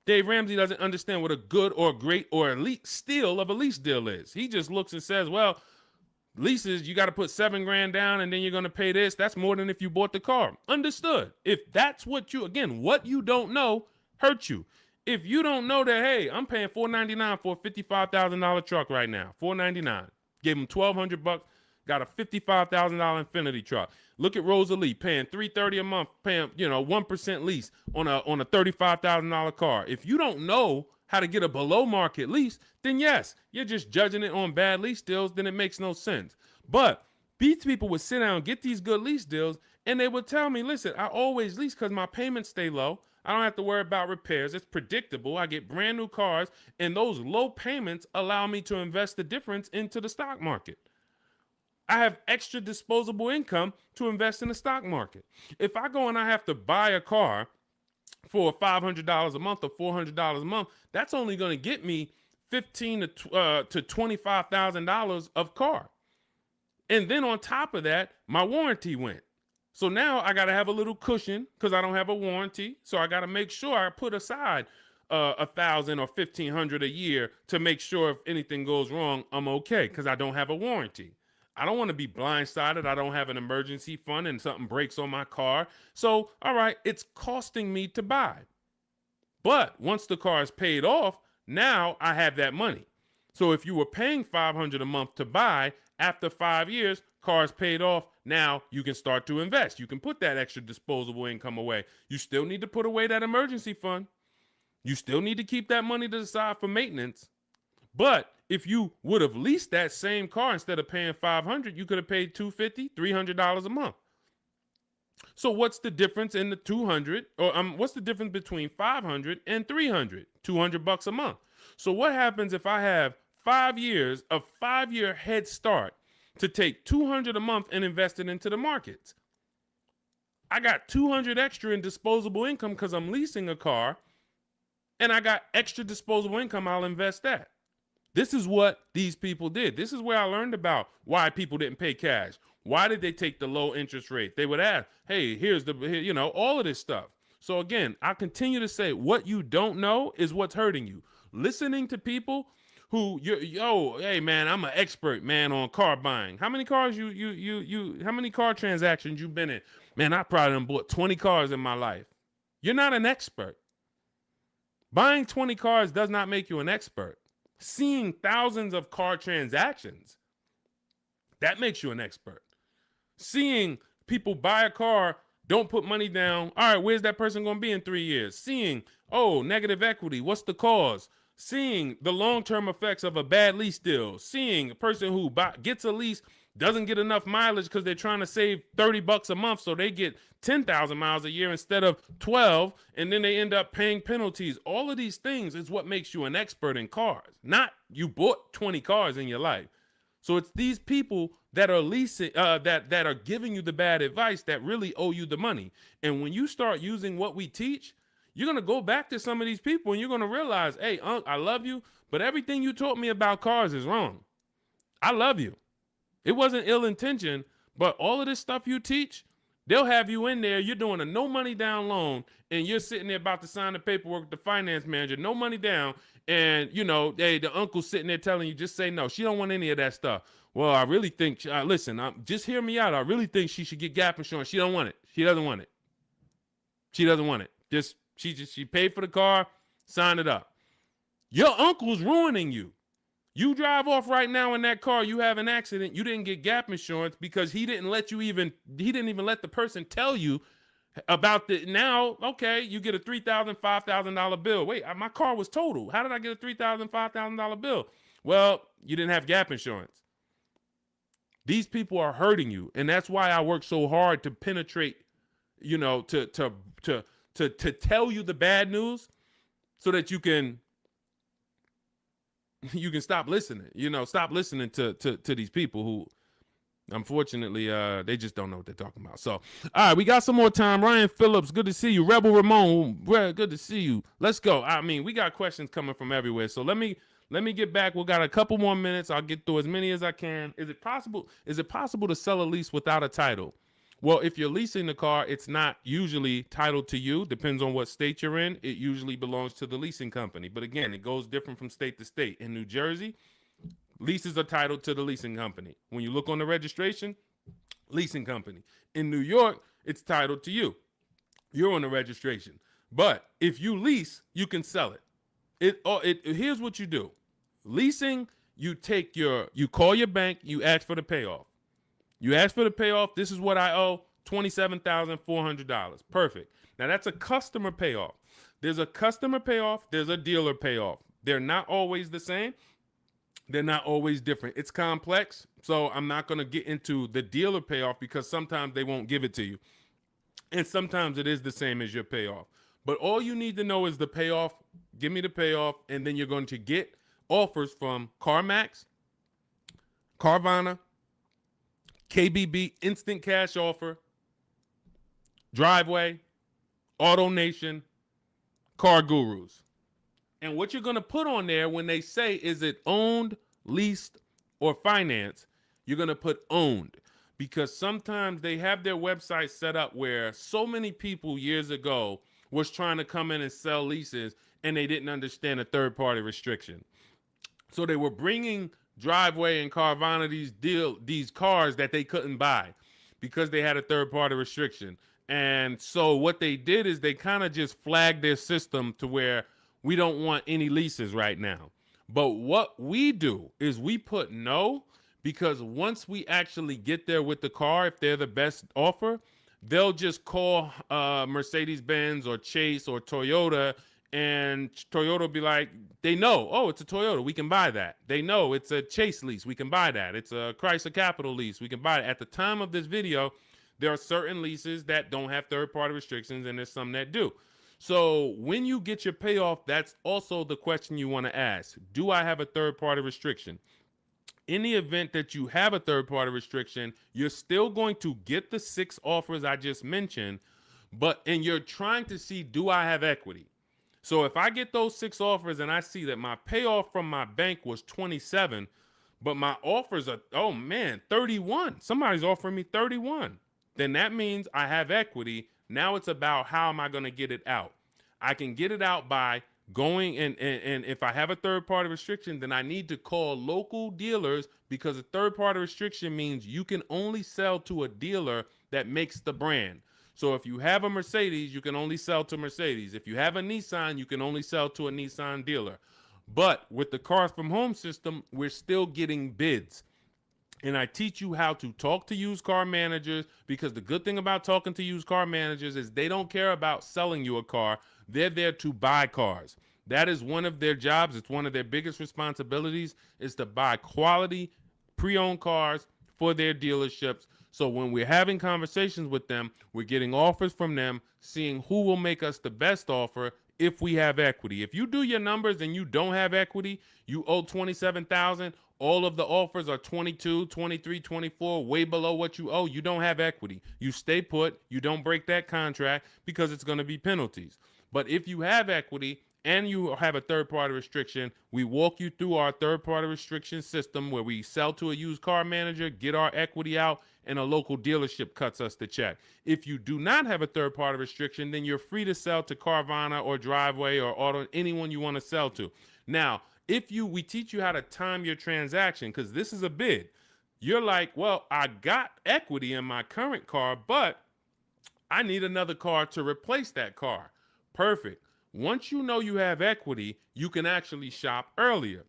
Dave Ramsey doesn't understand what a good or great or elite steal of a lease deal is. He just looks and says, well, leases, you got to put $7,000 down and then you're going to pay this. That's more than if you bought the car. Understood. If that's what you don't know hurts you. If you don't know that, hey, I'm paying $499 for a $55,000 truck right now, $499. Gave him $1,200, got a $55,000 Infiniti truck. Look at Rosalie paying $330 a month, paying 1% lease on a $35,000 car. If you don't know how to get a below market lease, then yes, you're just judging it on bad lease deals, then it makes no sense. But these people would sit down and get these good lease deals, and they would tell me, listen, I always lease because my payments stay low. I don't have to worry about repairs. It's predictable. I get brand new cars, and those low payments allow me to invest the difference into the stock market. I have extra disposable income to invest in the stock market. If I go and I have to buy a car for $500 a month or $400 a month, that's only going to get me $15,000 to $25,000 of car. And then on top of that, my warranty went. So now I got to have a little cushion because I don't have a warranty. So I got to make sure I put aside $1,000 or $1,500 a year to make sure if anything goes wrong, I'm okay because I don't have a warranty. I don't want to be blindsided. I don't have an emergency fund and something breaks on my car. So, all right, it's costing me to buy. But once the car is paid off, now I have that money. So if you were paying $500 a month to buy, after 5 years, car's paid off, now you can start to invest. You can put that extra disposable income away. You still need to put away that emergency fund. You still need to keep that money to the side for maintenance. But if you would have leased that same car instead of paying $500, you could have paid $250, $300 a month. So what's the difference in the 200 or what's the difference between 500 and 300? $200 a month. So what happens if I have 5 years, a 5-year head start to take $200 a month and invest it into the markets? I got $200 extra in disposable income because I'm leasing a car, and I got extra disposable income. I'll invest that. This is what these people did. This is where I learned about why people didn't pay cash. Why did they take the low interest rate? They would ask, hey, here's all of this stuff. So again, I continue to say what you don't know is what's hurting you. Listening to people who hey man, I'm an expert, man, on car buying. How many cars how many car transactions you've been in? Man, I probably done bought 20 cars in my life. You're not an expert. Buying 20 cars does not make you an expert. Seeing thousands of car transactions, that makes you an expert. Seeing people buy a car, don't put money down. All right, where's that person going to be in 3 years? Seeing, oh, negative equity. What's the cause? Seeing the long-term effects of a bad lease deal. Seeing a person who gets a lease, doesn't get enough mileage because they're trying to save $30 a month, so they get 10,000 miles a year instead of 12, and then they end up paying penalties. All of these things is what makes you an expert in cars, not you bought 20 cars in your life. So it's these people that are leasing, that are giving you the bad advice that really owe you the money. And when you start using what we teach, you're gonna go back to some of these people and you're gonna realize, hey, Unc, I love you, but everything you taught me about cars is wrong. I love you. It wasn't ill intention, but all of this stuff you teach, they'll have you in there. You're doing a no money down loan, and you're sitting there about to sign the paperwork with the finance manager, no money down. And, you know, hey, the uncle's sitting there telling you, just say no. She don't want any of that stuff. Well, I really think, listen, just hear me out. I really think she should get gap insurance. She don't want it. She doesn't want it. She doesn't want it. She paid for the car, sign it up. Your uncle's ruining you. You drive off right now in that car, you have an accident, you didn't get gap insurance because he didn't even let the person tell you about the, now, okay, you get a $3,000, $5,000 bill. Wait, my car was totaled. How did I get a $3,000, $5,000 bill? Well, you didn't have gap insurance. These people are hurting you, and that's why I work so hard to penetrate, you know, to tell you the bad news so that you can stop listening, stop listening to these people who, unfortunately, they just don't know what they're talking about. So, all right, we got some more time. Ryan Phillips, good to see you. Rebel Ramon, good to see you. Let's go. I mean, we got questions coming from everywhere. So let me get back. We got a couple more minutes. I'll get through as many as I can. Is it possible to sell a lease without a title? Well, if you're leasing the car, it's not usually titled to you. Depends on what state you're in. It usually belongs to the leasing company. But again, it goes different from state to state. In New Jersey, leases are titled to the leasing company. When you look on the registration, leasing company. In New York, it's titled to you. You're on the registration. But if you lease, you can sell it. Here's what you do. Leasing, you call your bank, you ask for the payoff. You ask for the payoff. This is what I owe, $27,400. Perfect. Now, that's a customer payoff. There's a customer payoff. There's a dealer payoff. They're not always the same. They're not always different. It's complex, so I'm not going to get into the dealer payoff because sometimes they won't give it to you. And sometimes it is the same as your payoff. But all you need to know is the payoff. Give me the payoff, and then you're going to get offers from CarMax, Carvana, KBB, Instant Cash Offer, Driveway, AutoNation, Car Gurus. And what you're going to put on there when they say, is it owned, leased, or financed, you're going to put owned. Because sometimes they have their website set up where so many people years ago was trying to come in and sell leases and they didn't understand a third-party restriction. So they were bringing Driveway and Carvana these cars that they couldn't buy because they had a third-party restriction. And so what they did is they kind of just flagged their system to where we don't want any leases right now. But what we do is we put no, because once we actually get there with the car, if they're the best offer, they'll just call Mercedes-Benz or Chase or Toyota, and Toyota will be like, they know, oh, it's a Toyota, we can buy that. They know it's a Chase lease, we can buy that. It's a Chrysler Capital lease, we can buy it. At the time of this video, there are certain leases that don't have third-party restrictions, and there's some that do. So when you get your payoff, that's also the question you want to ask. Do I have a third-party restriction? In the event that you have a third-party restriction, you're still going to get the 6 offers I just mentioned, and you're trying to see, do I have equity? So if I get those 6 offers and I see that my payoff from my bank was 27, but my offers are, oh man, 31. Somebody's offering me 31. Then that means I have equity. Now it's about how am I going to get it out? I can get it out by going and if I have a third-party restriction, then I need to call local dealers, because a third-party restriction means you can only sell to a dealer that makes the brand. So if you have a Mercedes, you can only sell to Mercedes. If you have a Nissan, you can only sell to a Nissan dealer. But with the Cars from Home system, we're still getting bids. And I teach you how to talk to used car managers, because the good thing about talking to used car managers is they don't care about selling you a car. They're there to buy cars. That is one of their jobs. It's one of their biggest responsibilities, is to buy quality pre-owned cars for their dealerships. So when we're having conversations with them, we're getting offers from them, seeing who will make us the best offer if we have equity. If you do your numbers and you don't have equity, you owe 27,000, all of the offers are 22, 23, 24, way below what you owe, you don't have equity. You stay put, you don't break that contract, because it's going to be penalties. But if you have equity and you have a third-party restriction, we walk you through our third-party restriction system where we sell to a used car manager, get our equity out, and a local dealership cuts us the check. If you do not have a third-party restriction, then you're free to sell to Carvana or Driveway or Auto, anyone you want to sell to. Now, we teach you how to time your transaction, because this is a bid. You're like, well, I got equity in my current car, but I need another car to replace that car. Perfect. Once you know you have equity, you can actually shop earlier.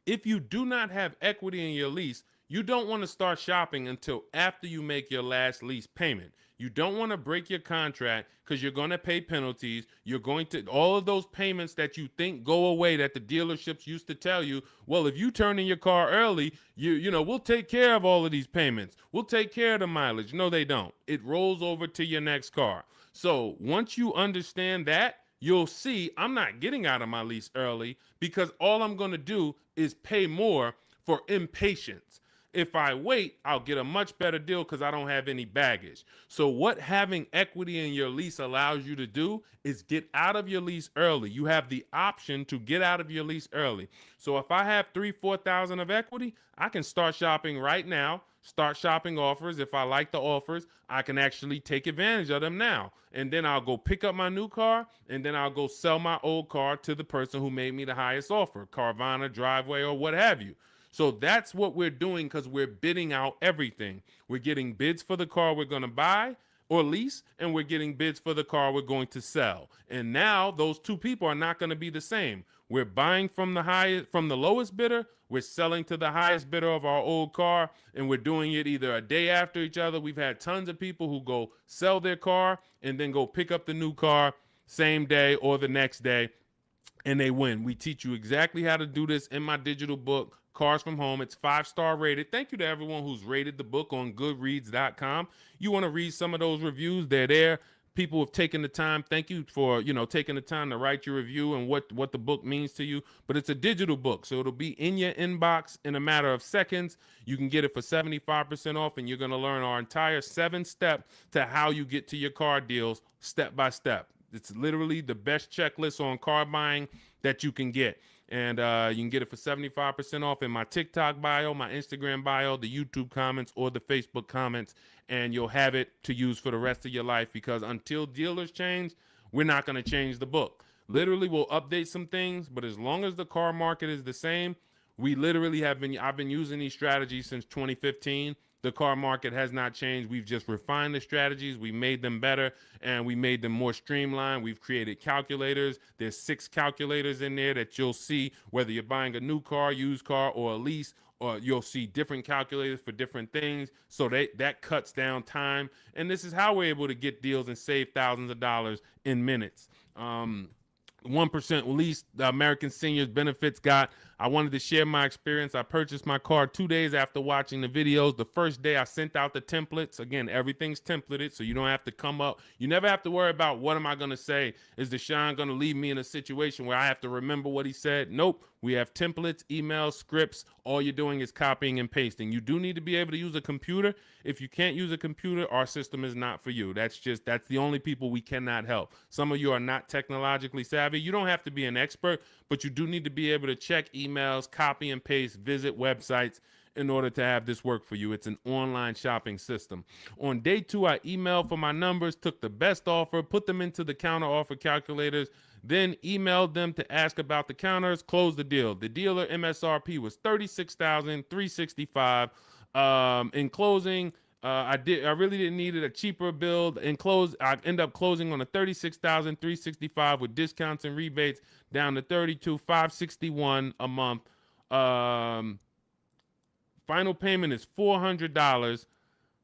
If you do not have equity in your lease, you don't want to start shopping until after you make your last lease payment. You don't want to break your contract, because you're going to pay penalties. You're going to, all of those payments that you think go away, that the dealerships used to tell you, well, if you turn in your car early, we'll take care of all of these payments. We'll take care of the mileage. No, they don't. It rolls over to your next car. So once you understand that, you'll see I'm not getting out of my lease early, because all I'm going to do is pay more for impatience. If I wait, I'll get a much better deal because I don't have any baggage. So what having equity in your lease allows you to do is get out of your lease early. You have the option to get out of your lease early. So if I have 3,000-4,000 of equity, I can start shopping right now, start shopping offers. If I like the offers, I can actually take advantage of them now. And then I'll go pick up my new car, and then I'll go sell my old car to the person who made me the highest offer, Carvana, Driveway, or what have you. So that's what we're doing, because we're bidding out everything. We're getting bids for the car we're going to buy or lease, and we're getting bids for the car we're going to sell. And now those two people are not going to be the same. We're buying from the lowest bidder, we're selling to the highest bidder of our old car, and we're doing it either a day after each other. We've had tons of people who go sell their car and then go pick up the new car same day or the next day, and they win. We teach you exactly how to do this in my digital book, Cars from Home. It's 5-star rated. Thank you to everyone who's rated the book on goodreads.com. You want to read some of those reviews, they're there. People have taken the time. Thank you for, taking the time to write your review and what the book means to you. But it's a digital book, so it'll be in your inbox in a matter of seconds. You can get it for 75% off, and you're going to learn our entire 7-step to how you get to your car deals step by step. It's literally the best checklist on car buying that you can get. And you can get it for 75% off in my TikTok bio, my Instagram bio, the YouTube comments, or the Facebook comments. And you'll have it to use for the rest of your life, because until dealers change, we're not going to change the book. Literally, we'll update some things, but as long as the car market is the same, I've been using these strategies since 2015. The car market has not changed. We've just refined the strategies. We made them better, and we made them more streamlined. We've created calculators. There's 6 calculators in there that you'll see whether you're buying a new car, used car, or a lease, or you'll see different calculators for different things. So that cuts down time. And this is how we're able to get deals and save thousands of dollars in minutes. 1% lease, the American Seniors Benefits got. I wanted to share my experience. I purchased my car 2 days after watching the videos. The first day I sent out the templates. Again, everything's templated, so you don't have to come up. You never have to worry about what am I going to say. Is Deshone going to leave me in a situation where I have to remember what he said? Nope. We have templates, emails, scripts. All you're doing is copying and pasting. You do need to be able to use a computer. If you can't use a computer, our system is not for you. That's the only people we cannot help. Some of you are not technologically savvy. You don't have to be an expert, but you do need to be able to check emails, copy and paste, visit websites in order to have this work for you. It's an online shopping system. On day 2, I emailed for my numbers, took the best offer, put them into the counter offer calculators, then emailed them to ask about the counters, closed the deal. The dealer MSRP was $36,365. In closing, I really didn't need it. A cheaper build and close. I end up closing on a 36,365 with discounts and rebates down to 32,561 a month. Um, Final payment is $400,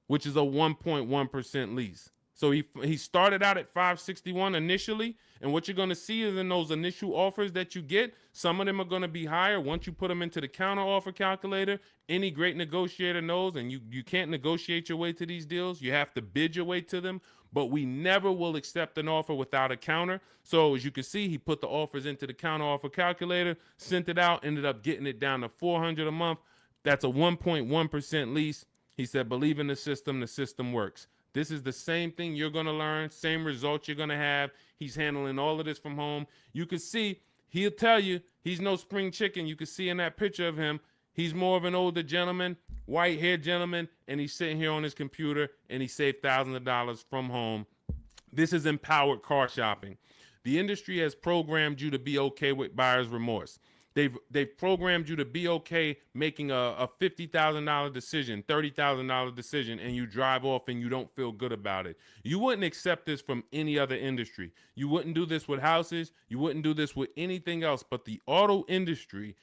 which is a 1.1% lease. So he started out at 561 initially, and what you're going to see is in those initial offers that you get, some of them are going to be higher once you put them into the counter offer calculator. Any great negotiator knows, and you can't negotiate your way to these deals. You have to bid your way to them, but we never will accept an offer without a counter. So as you can see, he put the offers into the counter offer calculator, sent it out, ended up getting it down to $400 a month. That's a 1.1% lease. He said, believe in the system works. This is the same thing you're going to learn, same results you're going to have. He's handling all of this from home. You can see, he'll tell you, he's no spring chicken. You can see in that picture of him, he's more of an older gentleman, white-haired gentleman, and he's sitting here on his computer, and he saved thousands of dollars from home. This is empowered car shopping. The industry has programmed you to be okay with buyer's remorse. They've programmed you to be okay making a $50,000 decision, $30,000 decision, and you drive off and you don't feel good about it. You wouldn't accept this from any other industry. You wouldn't do this with houses. You wouldn't do this with anything else. But the auto industry,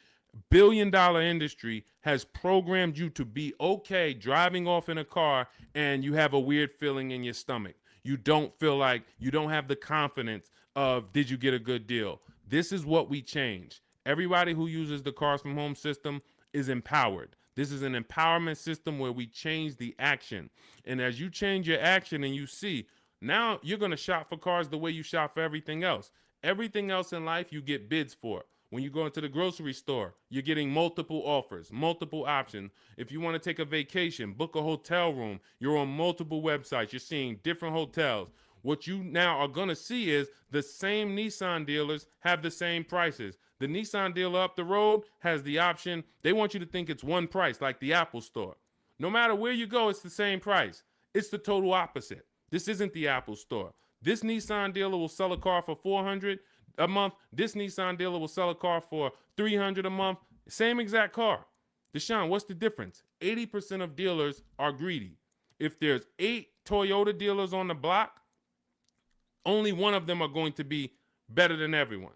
billion-dollar industry, has programmed you to be okay driving off in a car and you have a weird feeling in your stomach. You don't feel like, you don't have the confidence of, did you get a good deal? This is what we change. Everybody who uses the Cars from Home system is empowered. This is an empowerment system where we change the action. And as you change your action and you see, now you're going to shop for cars the way you shop for everything else. Everything else in life you get bids for. When you go into the grocery store, you're getting multiple offers, multiple options. If you want to take a vacation, book a hotel room, you're on multiple websites. You're seeing different hotels. What you now are going to see is the same Nissan dealers have the same prices. The Nissan dealer up the road has the option. They want you to think it's one price, like the Apple store. No matter where you go, it's the same price. It's the total opposite. This isn't the Apple store. This Nissan dealer will sell a car for $400 a month. This Nissan dealer will sell a car for $300 a month. Same exact car. Deshone, what's the difference? 80% of dealers are greedy. If there's 8 Toyota dealers on the block, only one of them are going to be better than everyone.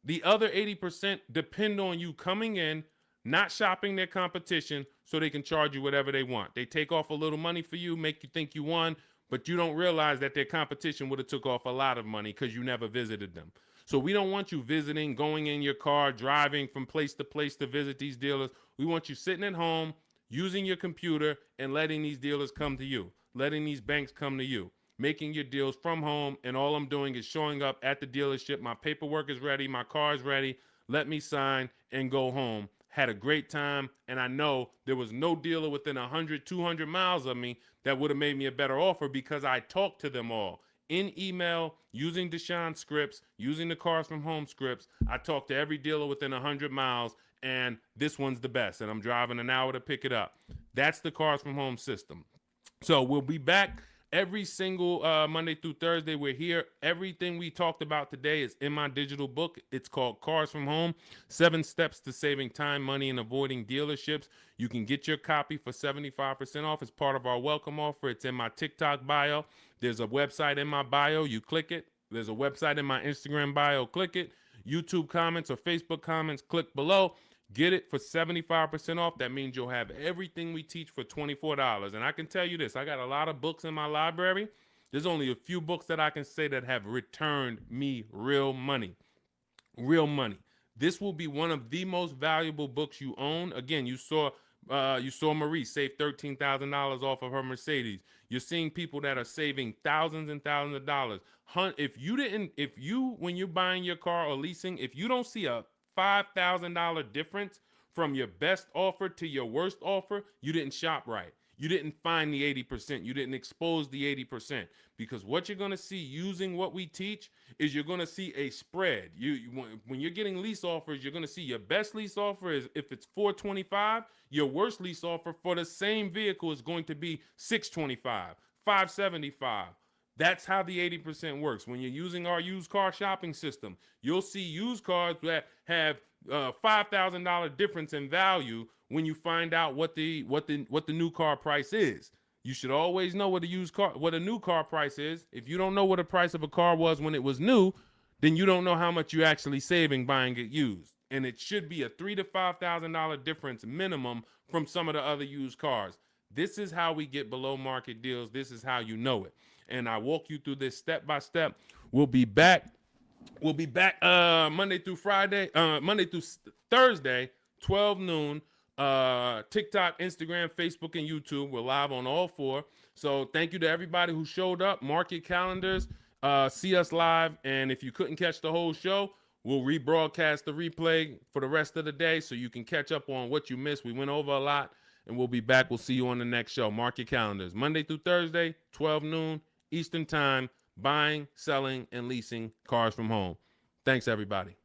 The other 80% depend on you coming in, not shopping their competition, so they can charge you whatever they want. They take off a little money for you, make you think you won, but you don't realize that their competition would have took off a lot of money because you never visited them. So we don't want you visiting, going in your car, driving from place to visit these dealers. We want you sitting at home, using your computer, and letting these dealers come to you, letting these banks come to you, making your deals from home, and all I'm doing is showing up at the dealership. My paperwork is ready. My car is ready. Let me sign and go home. Had a great time, and I know there was no dealer within 100, 200 miles of me that would have made me a better offer because I talked to them all. In email, using Deshone scripts, using the Cars from Home scripts, I talked to every dealer within 100 miles, and this one's the best, and I'm driving an hour to pick it up. That's the Cars from Home system. So we'll be back every single Monday through Thursday. We're here. Everything we talked about today is in my digital book. It's called Cars from Home, 7 Steps to Saving Time, Money, and Avoiding Dealerships. You can get your copy for 75% off as part of our welcome offer. It's in my TikTok bio. There's a website in my bio. You click it. There's a website in my Instagram bio. Click it. YouTube comments or Facebook comments, click below. Get it for 75% off. That means you'll have everything we teach for $24. And I can tell you this, I got a lot of books in my library. There's only a few books that I can say that have returned me real money. Real money. This will be one of the most valuable books you own. Again, you saw Marie save $13,000 off of her Mercedes. You're seeing people that are saving thousands and thousands of dollars. When you're buying your car or leasing, if you don't see a $5,000 difference from your best offer to your worst offer, you didn't shop right. You didn't find the 80%. You didn't expose the 80%. Because what you're going to see using what we teach is you're going to see a spread. When you're getting lease offers, you're going to see your best lease offer is if it's $425, your worst lease offer for the same vehicle is going to be $625, $575. That's how the 80% works. When you're using our used car shopping system, you'll see used cars that have $5,000 difference in value when you find out what the new car price is. You should always know what a new car price is. If you don't know what the price of a car was when it was new, then you don't know how much you're actually saving buying it used. And it should be a $3,000 to $5,000 difference minimum from some of the other used cars. This is how we get below market deals. This is how you know it. And I walk you through this step by step. We'll be back. Monday through Thursday, 12 noon. TikTok, Instagram, Facebook, and YouTube. We're live on all four. So thank you to everybody who showed up. Mark your calendars. See us live. And if you couldn't catch the whole show, we'll rebroadcast the replay for the rest of the day so you can catch up on what you missed. We went over a lot, and we'll be back. We'll see you on the next show. Mark your calendars. Monday through Thursday, 12 noon Eastern Time, buying, selling, and leasing cars from home. Thanks, everybody.